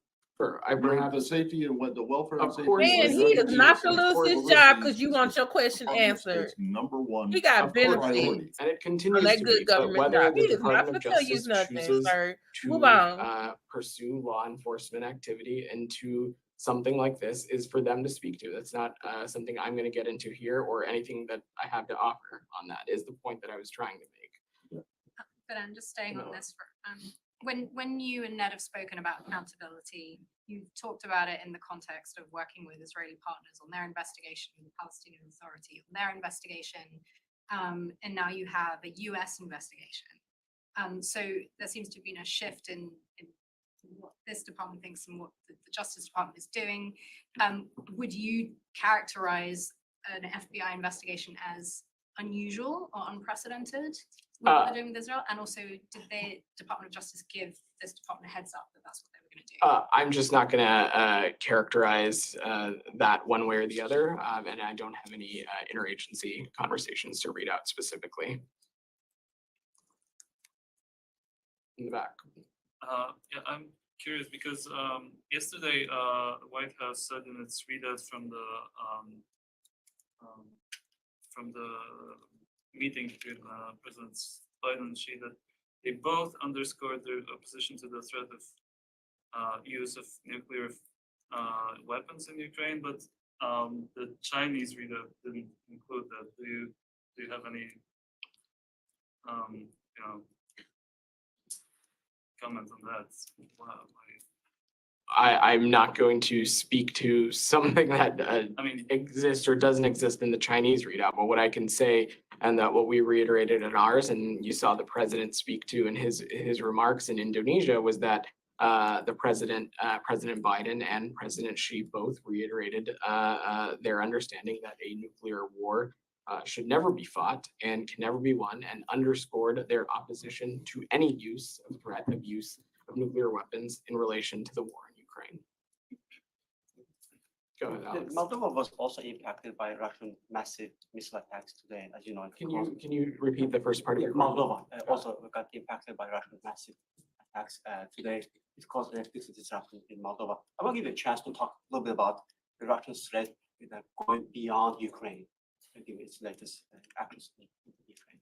I bring up the safety and what the welfare and safety. Man, he is not to lose his job because you want your question answered. It's number one. He got Of course, benefits and it continues on that to good be, but government whether job. He the is not Department to of tell you Justice nothing, chooses sir. to Move on. pursue law enforcement activity into something like this is for them to speak to. That's not something I'm going to get into here or anything that I have to offer on that is the point that I was trying to make. But I'm just staying on this for, when you and Ned have spoken about accountability, you talked about it in the context of working with Israeli partners on their investigation of the Palestinian Authority, on their investigation, and now you have a US investigation. So there seems to have been a shift in what this department thinks and what the Justice Department is doing. Would you characterize an FBI investigation as unusual or unprecedented with what they're doing with Israel? And also, did the Department of Justice give this department a heads up that that's what they were going to do? I'm just not going to characterize that one way or the other, and I don't have any interagency conversations to read out specifically. In the back. Yeah, I'm curious because yesterday the White House said in its readouts from the meeting between Presidents Biden and Xi that they both underscored their opposition to the threat of use of nuclear weapons in Ukraine, but the Chinese readout didn't include that. Do you have any comment on that? I'm not going to speak to something that exists or doesn't exist in the Chinese readout, but what I can say, and that what we reiterated in ours, and you saw the president speak to in his remarks in Indonesia, was that the President Biden and President Xi both reiterated their understanding that a nuclear war should never be fought and can never be won, and underscored their opposition to any threat of use of nuclear weapons in relation to the war in Ukraine. Go ahead, Alex. Moldova was also impacted by Russian massive missile attacks today, as you know. Can you repeat the first part of your question? Moldova also got impacted by Russian massive attacks today. It caused electricity disruption in Moldova. I will give you a chance to talk a little bit about the Russian threat going beyond Ukraine. Give its latest actions in Ukraine.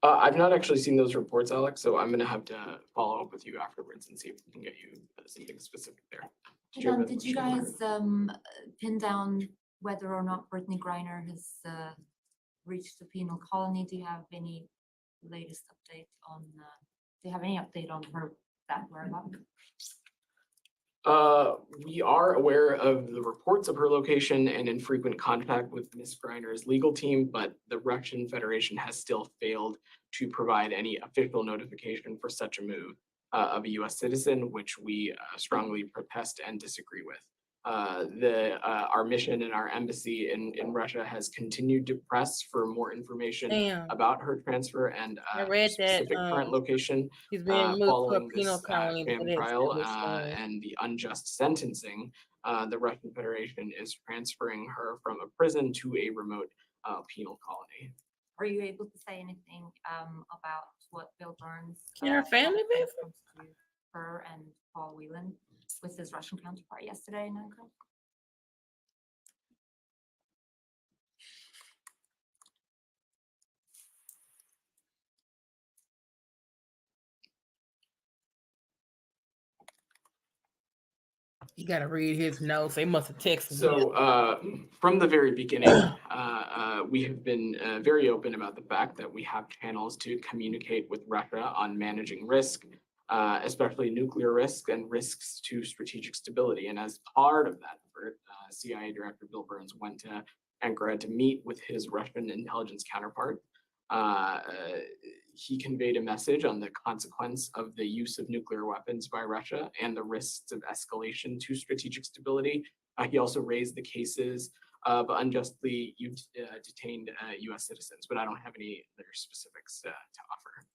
I've not actually seen those reports, Alex, so I'm going to have to follow up with you afterwards and see if we can get you something specific there. Did you guys pin down whether or not Brittany Griner has reached the penal colony. Do you have any latest update on, do you have any update on that whereabouts? We are aware of the reports of her location and in frequent contact with Ms. Greiner's legal team, but the Russian Federation has still failed to provide any official notification for such a move of a U.S. citizen, which we strongly protest and disagree with. Our mission and our embassy in Russia has continued to press for more information about her transfer and I read specific that current location she's being moved to a following penal this colony, sham but it's trial still and the unjust sentencing. The Russian Federation is transferring her from a prison to a remote penal colony. Are you able to say anything about what Bill Burns? Can her family said visit? when it comes to her and Paul Whelan with his Russian counterpart yesterday in Ankara? You gotta read his notes. They must have texted him. So from the very beginning, we have been very open about the fact that we have channels to communicate with Russia on managing risk, especially nuclear risk and risks to strategic stability. And as part of that effort, CIA Director Bill Burns went to Ankara to meet with his Russian intelligence counterpart. He conveyed a message on the consequence of the use of nuclear weapons by Russia and the risks of escalation to strategic stability. He also raised the cases of unjustly detained U.S. citizens, but I don't have any other specifics to offer at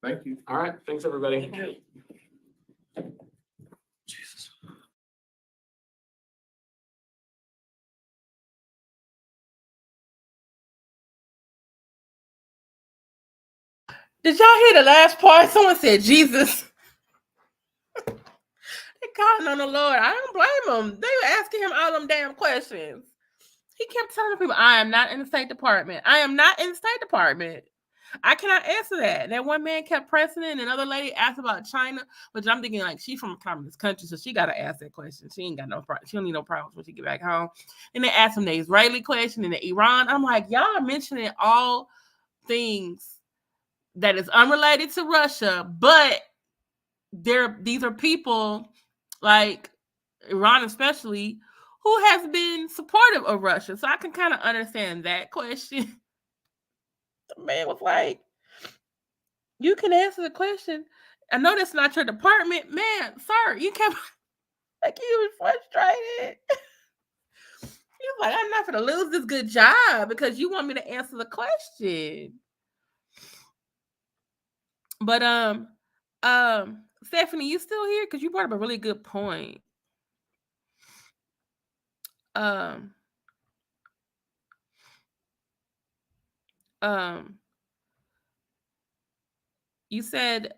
the moment. Thank you. All right, thanks everybody. Thank you. Jesus. Did y'all hear the last part? Someone said Jesus. They calling on the Lord. I don't blame them. They were asking him all them damn questions. He kept telling people, I am not in the State Department. I am not in the State Department. I cannot answer that. And that one man kept pressing it, and another lady asked about China, which I'm thinking like she's from a communist country, so she got to ask that question. She ain't got no problem. She don't need no problems when she get back home. And they asked him the Israeli question and the Iran. I'm like, y'all are mentioning all things that is unrelated to Russia, but these are people like Iran especially who has been supportive of Russia. So I can kind of understand that question. The man was like, you can answer the question. I know that's not your department. Man, sir, you kept like he was frustrated. He was like, I'm not gonna lose this good job because you want me to answer the question. But Stephanie, you still here? Because you brought up a really good point. You said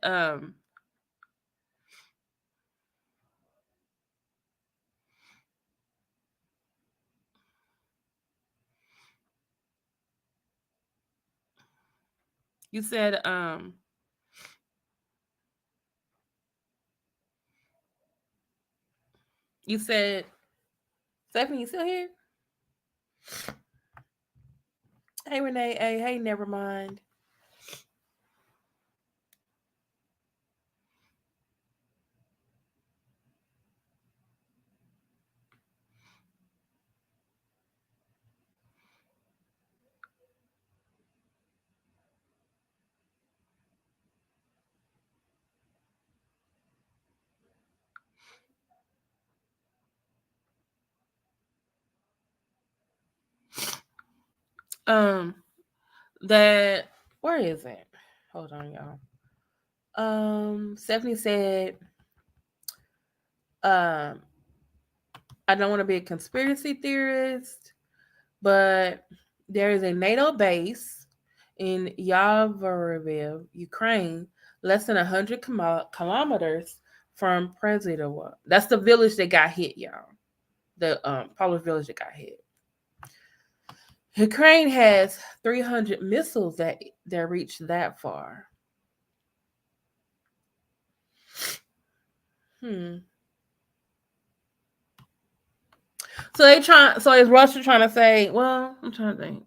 you said Stephanie, you still here? Hey Renee, hey, never mind. That where is it? Hold on, y'all. Stephanie said, I don't want to be a conspiracy theorist, but there is a NATO base in Yavoriv, Ukraine, less than 100 kilometers from President. That's the village that got hit, y'all. The Polish village that got hit. Ukraine has 300 missiles that reach that far. So is Russia trying to say, well, I'm trying to think.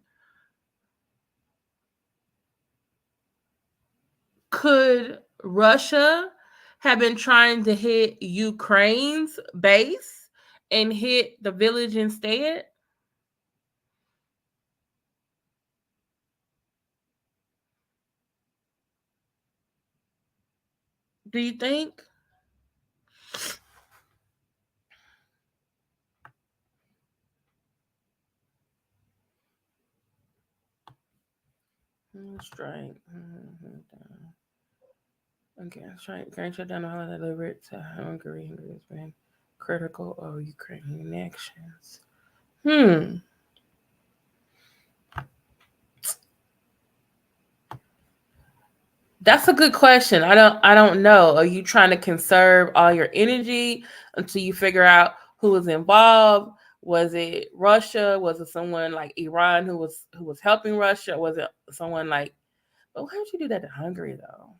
Could Russia have been trying to hit Ukraine's base and hit the village instead? Do you think? Strike. Okay, strike. Ukraine shut down the holiday delivered to Hungary. Hungary has been critical of Ukrainian actions. That's a good question. I don't know. Are you trying to conserve all your energy until you figure out who was involved? Was it Russia? Was it someone like Iran who was helping Russia? Was it someone like, well, how did you do that to Hungary though?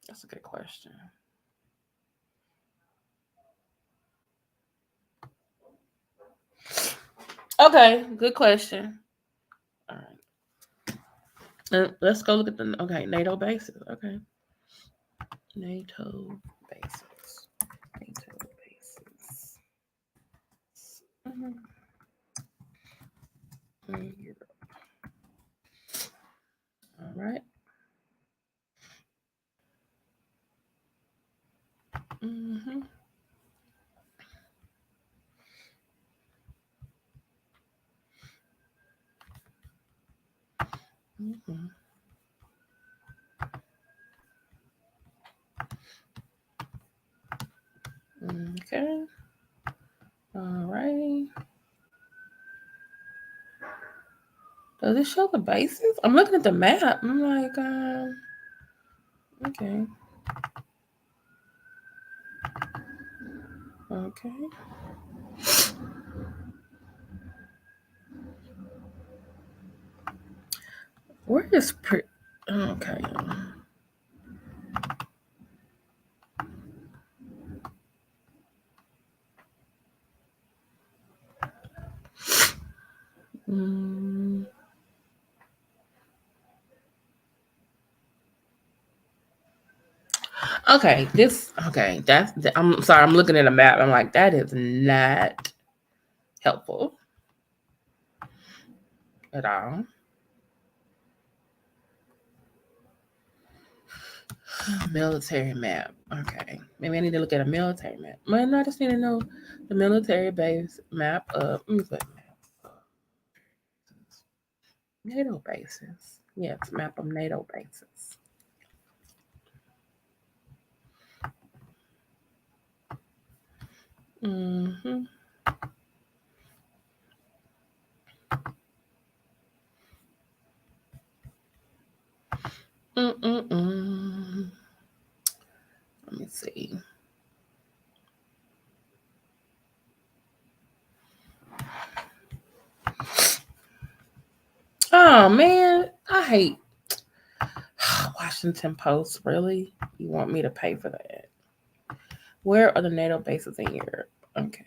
That's a good question. Okay, good question. All right. Let's go look at the NATO bases. Okay. NATO bases. NATO bases. Europe. All right. Mm-hmm. Mm-hmm. Okay. All right. Does it show the bases? I'm looking at the map. I'm like, okay. Okay. Where is okay. Okay, I'm sorry, I'm looking at a map. I'm like, that is not helpful at all. Military map. Okay, maybe I need to look at a military map. Man, I just need to know the military base map of NATO bases. Yes, map of NATO bases. Mm-hmm. Let me see. Oh man, I hate Washington Post. Really? You want me to pay for that? Where are the NATO bases in Europe? Okay.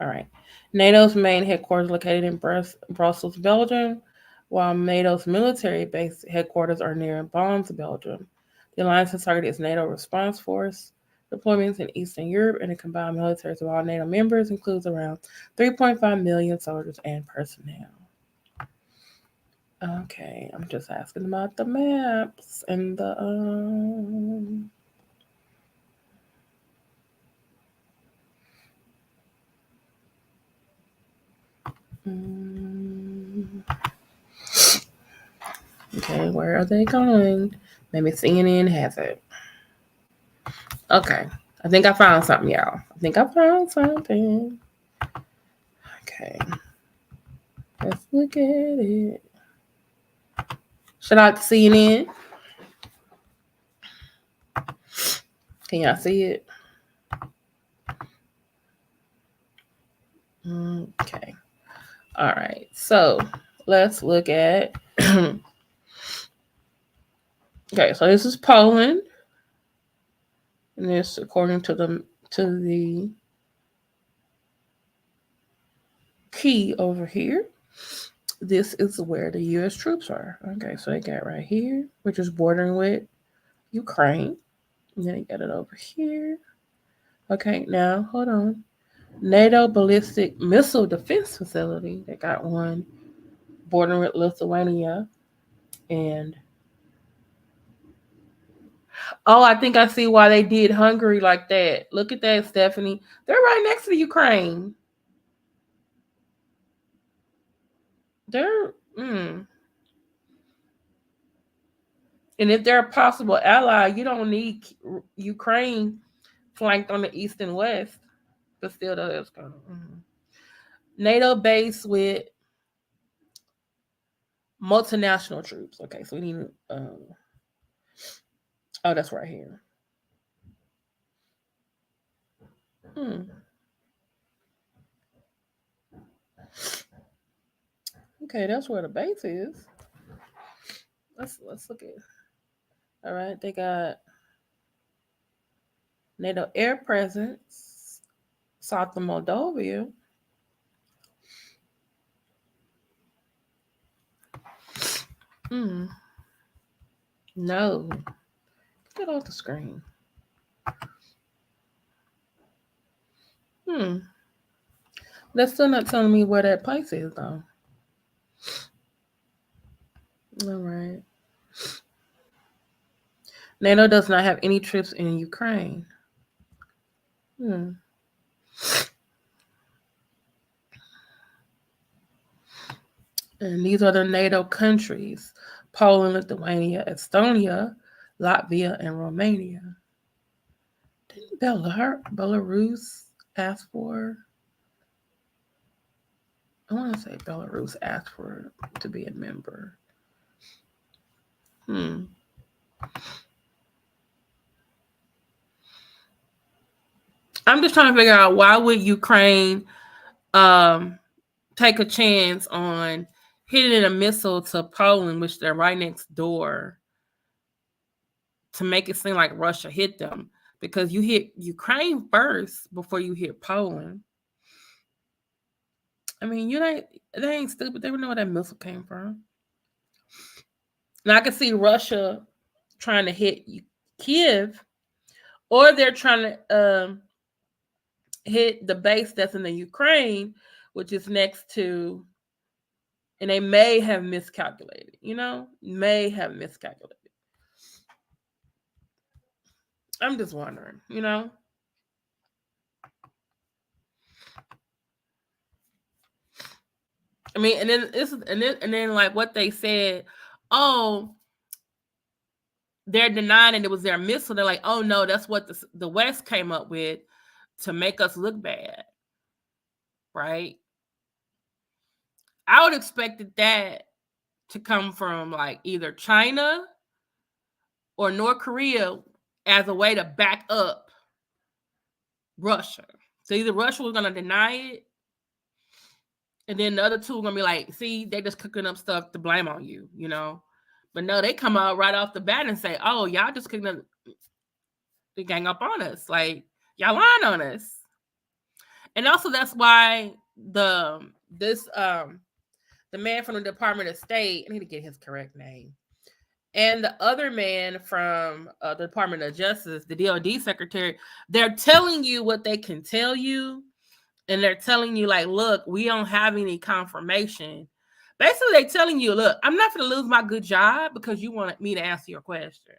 All right. NATO's main headquarters located in Brussels, Belgium, while NATO's military base headquarters are near Bonn, Belgium. The alliance has targeted its NATO response force deployments in Eastern Europe, and the combined militaries of all NATO members includes around 3.5 million soldiers and personnel. Okay, I'm just asking about the maps and the Okay, where are they going? Maybe CNN has it. Okay, I think I found something, y'all. I think I found something. Okay, let's look at it. Shout out to CNN. Can y'all see it? Okay. All right. So let's look at. Okay, so this is Poland, and this according to the to the key over here. This is where the U.S. troops are. Okay, so they got right here, which is bordering with Ukraine. And then they got it over here. Okay, now hold on. NATO ballistic missile defense facility. They got one bordering with Lithuania. And oh, I think I see why they did Hungary like that. Look at that, Stephanie. They're right next to Ukraine. They're and if they're a possible ally, you don't need Ukraine flanked on the east and west. But still, though, that's kind of NATO base with multinational troops. Okay, so we need. Oh, that's right here. Okay, that's where the base is. Let's look at. All right, they got NATO air presence south of Moldova. No. Get off the screen. That's still not telling me where that place is, though. All right. NATO does not have any troops in Ukraine. And these are the NATO countries: Poland, Lithuania, Estonia, Latvia, and Romania. Didn't Belarus ask for? I want to say Belarus asked for to be a member. I'm just trying to figure out, why would Ukraine take a chance on hitting a missile to Poland, which they're right next door, to make it seem like Russia hit them? Because you hit Ukraine first before you hit Poland. I mean, they ain't stupid. They would know where that missile came from. And I can see Russia trying to hit Kiev, or they're trying to hit the base that's in the Ukraine, which is next to, and they may have miscalculated, may have miscalculated. I'm just wondering, I mean, and then like what they said, oh, they're denying it was their missile. They're like, oh no, that's what the West came up with to make us look bad, right? I would expect that to come from like either China or North Korea as a way to back up Russia. So either Russia was going to deny it, and then the other two are going to be like, see, they're just cooking up stuff to blame on you, But no, they come out right off the bat and say, oh, y'all just cooking up, the gang up on us. Like, y'all lying on us. And also that's why the man from the Department of State, I need to get his correct name, and the other man from the Department of Justice, the DOD secretary, they're telling you what they can tell you. And they're telling you, like, look, we don't have any confirmation. Basically, they're telling you, look, I'm not going to lose my good job because you want me to answer your question.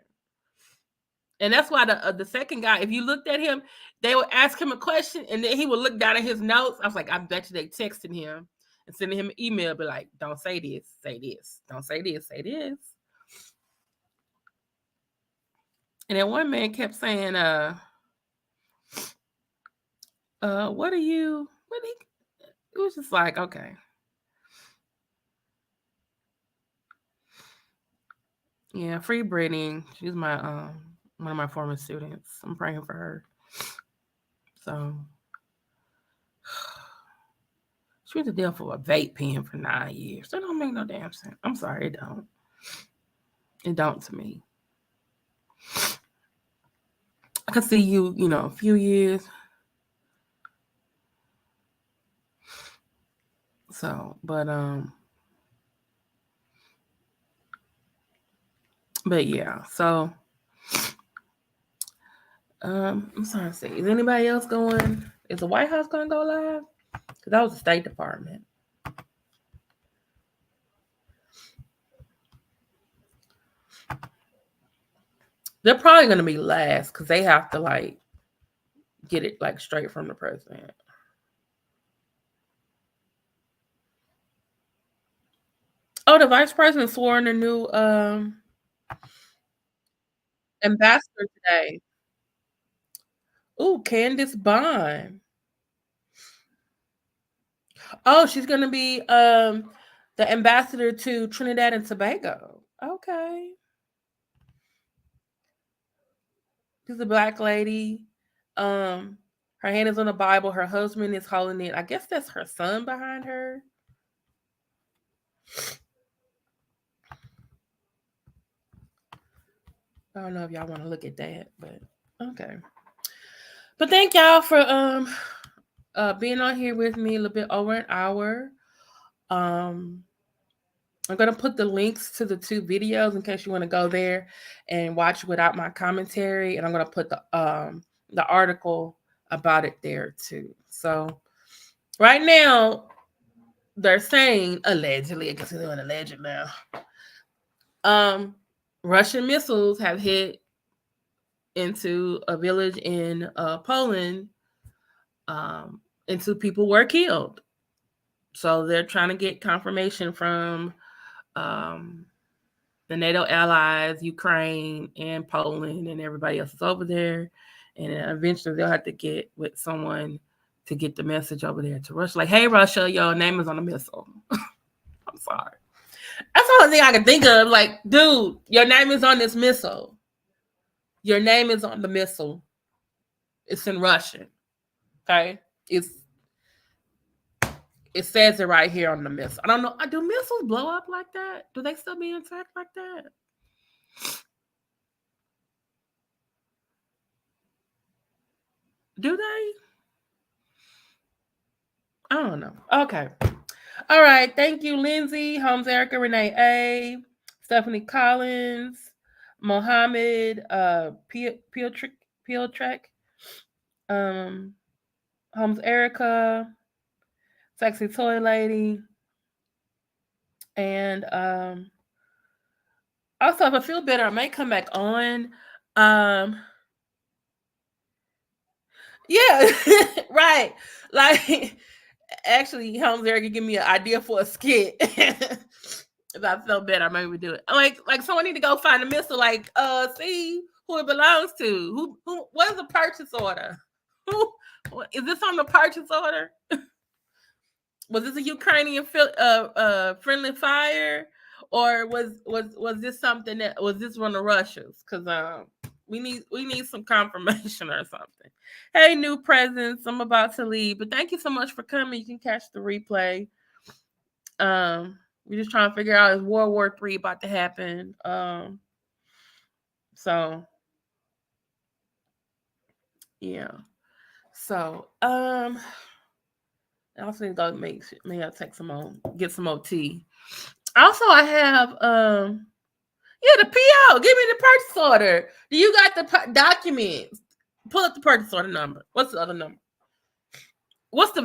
And that's why the second guy, if you looked at him, they would ask him a question, and then he would look down at his notes. I was like, I bet you they texted him and sending him an email, be like, don't say this, say this. Don't say this, say this. And then one man kept saying, what are you, it was just like, okay. Yeah, free Brittany. She's my one of my former students. I'm praying for her. So she went to jail for a vape pen for 9 years. That don't make no damn sense. I'm sorry, it don't. It don't to me. I could see you, a few years So, but yeah. So, I'm trying to see. Is anybody else going? Is the White House going to go live? Because that was the State Department. They're probably going to be last because they have to like get it like straight from the president. Oh, the vice president swore in a new ambassador today. Ooh, Candace Bond. Oh, she's going to be the ambassador to Trinidad and Tobago. Okay. She's a Black lady. Her hand is on the Bible. Her husband is holding it. I guess that's her son behind her. I don't know if y'all want to look at that, but okay. But thank y'all for being on here with me a little bit over an hour. I'm gonna put the links to the 2 videos in case you want to go there and watch without my commentary, and I'm gonna put the article about it there too. So right now they're saying allegedly, I guess they're doing alleged now. Russian missiles have hit into a village in Poland, and 2 people were killed. So they're trying to get confirmation from the NATO allies, Ukraine and Poland, and everybody else is over there. And eventually they'll have to get with someone to get the message over there to Russia. Like, hey, Russia, your name is on the missile. I'm sorry. That's the only thing I can think of. Like, dude, your name is on this missile. Your name is on the missile. It's in Russian. Okay? It says it right here on the missile. I don't know. Do missiles blow up like that? Do they still be intact like that? Do they? I don't know. Okay. All right. Thank you, Lindsay, Holmes, Erica, Renee A, Stephanie Collins, Mohammed, Piotrek, Holmes, Erica, Sexy Toy Lady, and also if I feel better, I may come back on. Yeah, right. Like, actually, Holmes Erica give me an idea for a skit. If I felt better, I maybe do it. Like someone need to go find a missile. Like, see who it belongs to. Who? What is the purchase order? Who? Is this on the purchase order? Was this a Ukrainian friendly fire, or was this something that was this one of Russia's? Because we need some confirmation or something. Hey, new presence. I'm about to leave, but thank you so much for coming. You can catch the replay. We're just trying to figure out, is World War III about to happen? So yeah. So I also need to go maybe I'll take some more, get some more tea. Also, I have the PO. Give me the purchase order. Do you got the documents? Pull up the purchase order number. What's the other number? What's the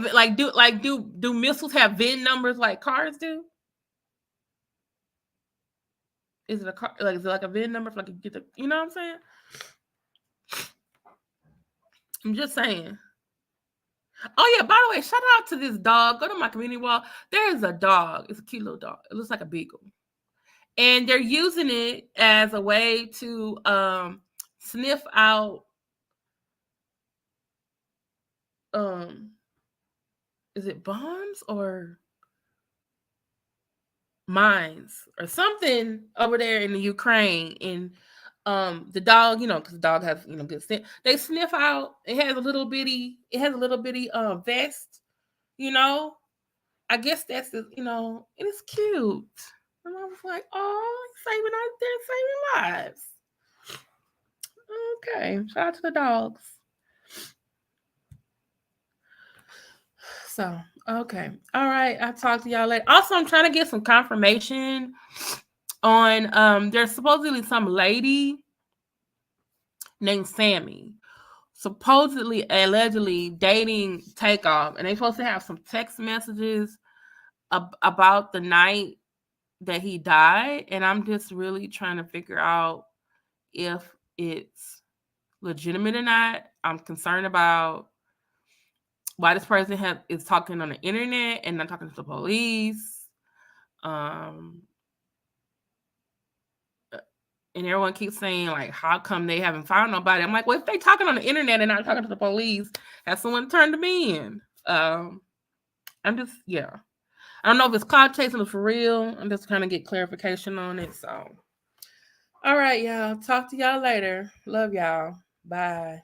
do missiles have VIN numbers like cars do? Is it a car? Like, is it like a VIN number? Like, you get the, you know what I'm saying? I'm just saying. Oh yeah, by the way, shout out to this dog. Go to my community wall. There is a dog. It's a cute little dog. It looks like a beagle. And they're using it as a way to sniff out is it bombs or mines or something over there in the Ukraine? And the dog, because the dog has good scent. They sniff out. It has a little bitty vest. I guess that's the, and it's cute. And I was like, oh, saving lives. Okay, shout out to the dogs. So, okay. All right. I'll talk to y'all later. Also, I'm trying to get some confirmation on there's supposedly some lady named Sammy, supposedly allegedly dating Takeoff, and they supposed to have some text messages about the night that he died. And I'm just really trying to figure out if it's legitimate or not. I'm concerned about why this person is talking on the internet and not talking to the police. And everyone keeps saying, like, how come they haven't found nobody? I'm like, well, if they talking on the internet and not talking to the police, has someone turned me in? I'm just, yeah. I don't know if it's cloud chasing or for real. I'm just trying to get clarification on it. So, all right, y'all. Talk to y'all later. Love y'all. Bye.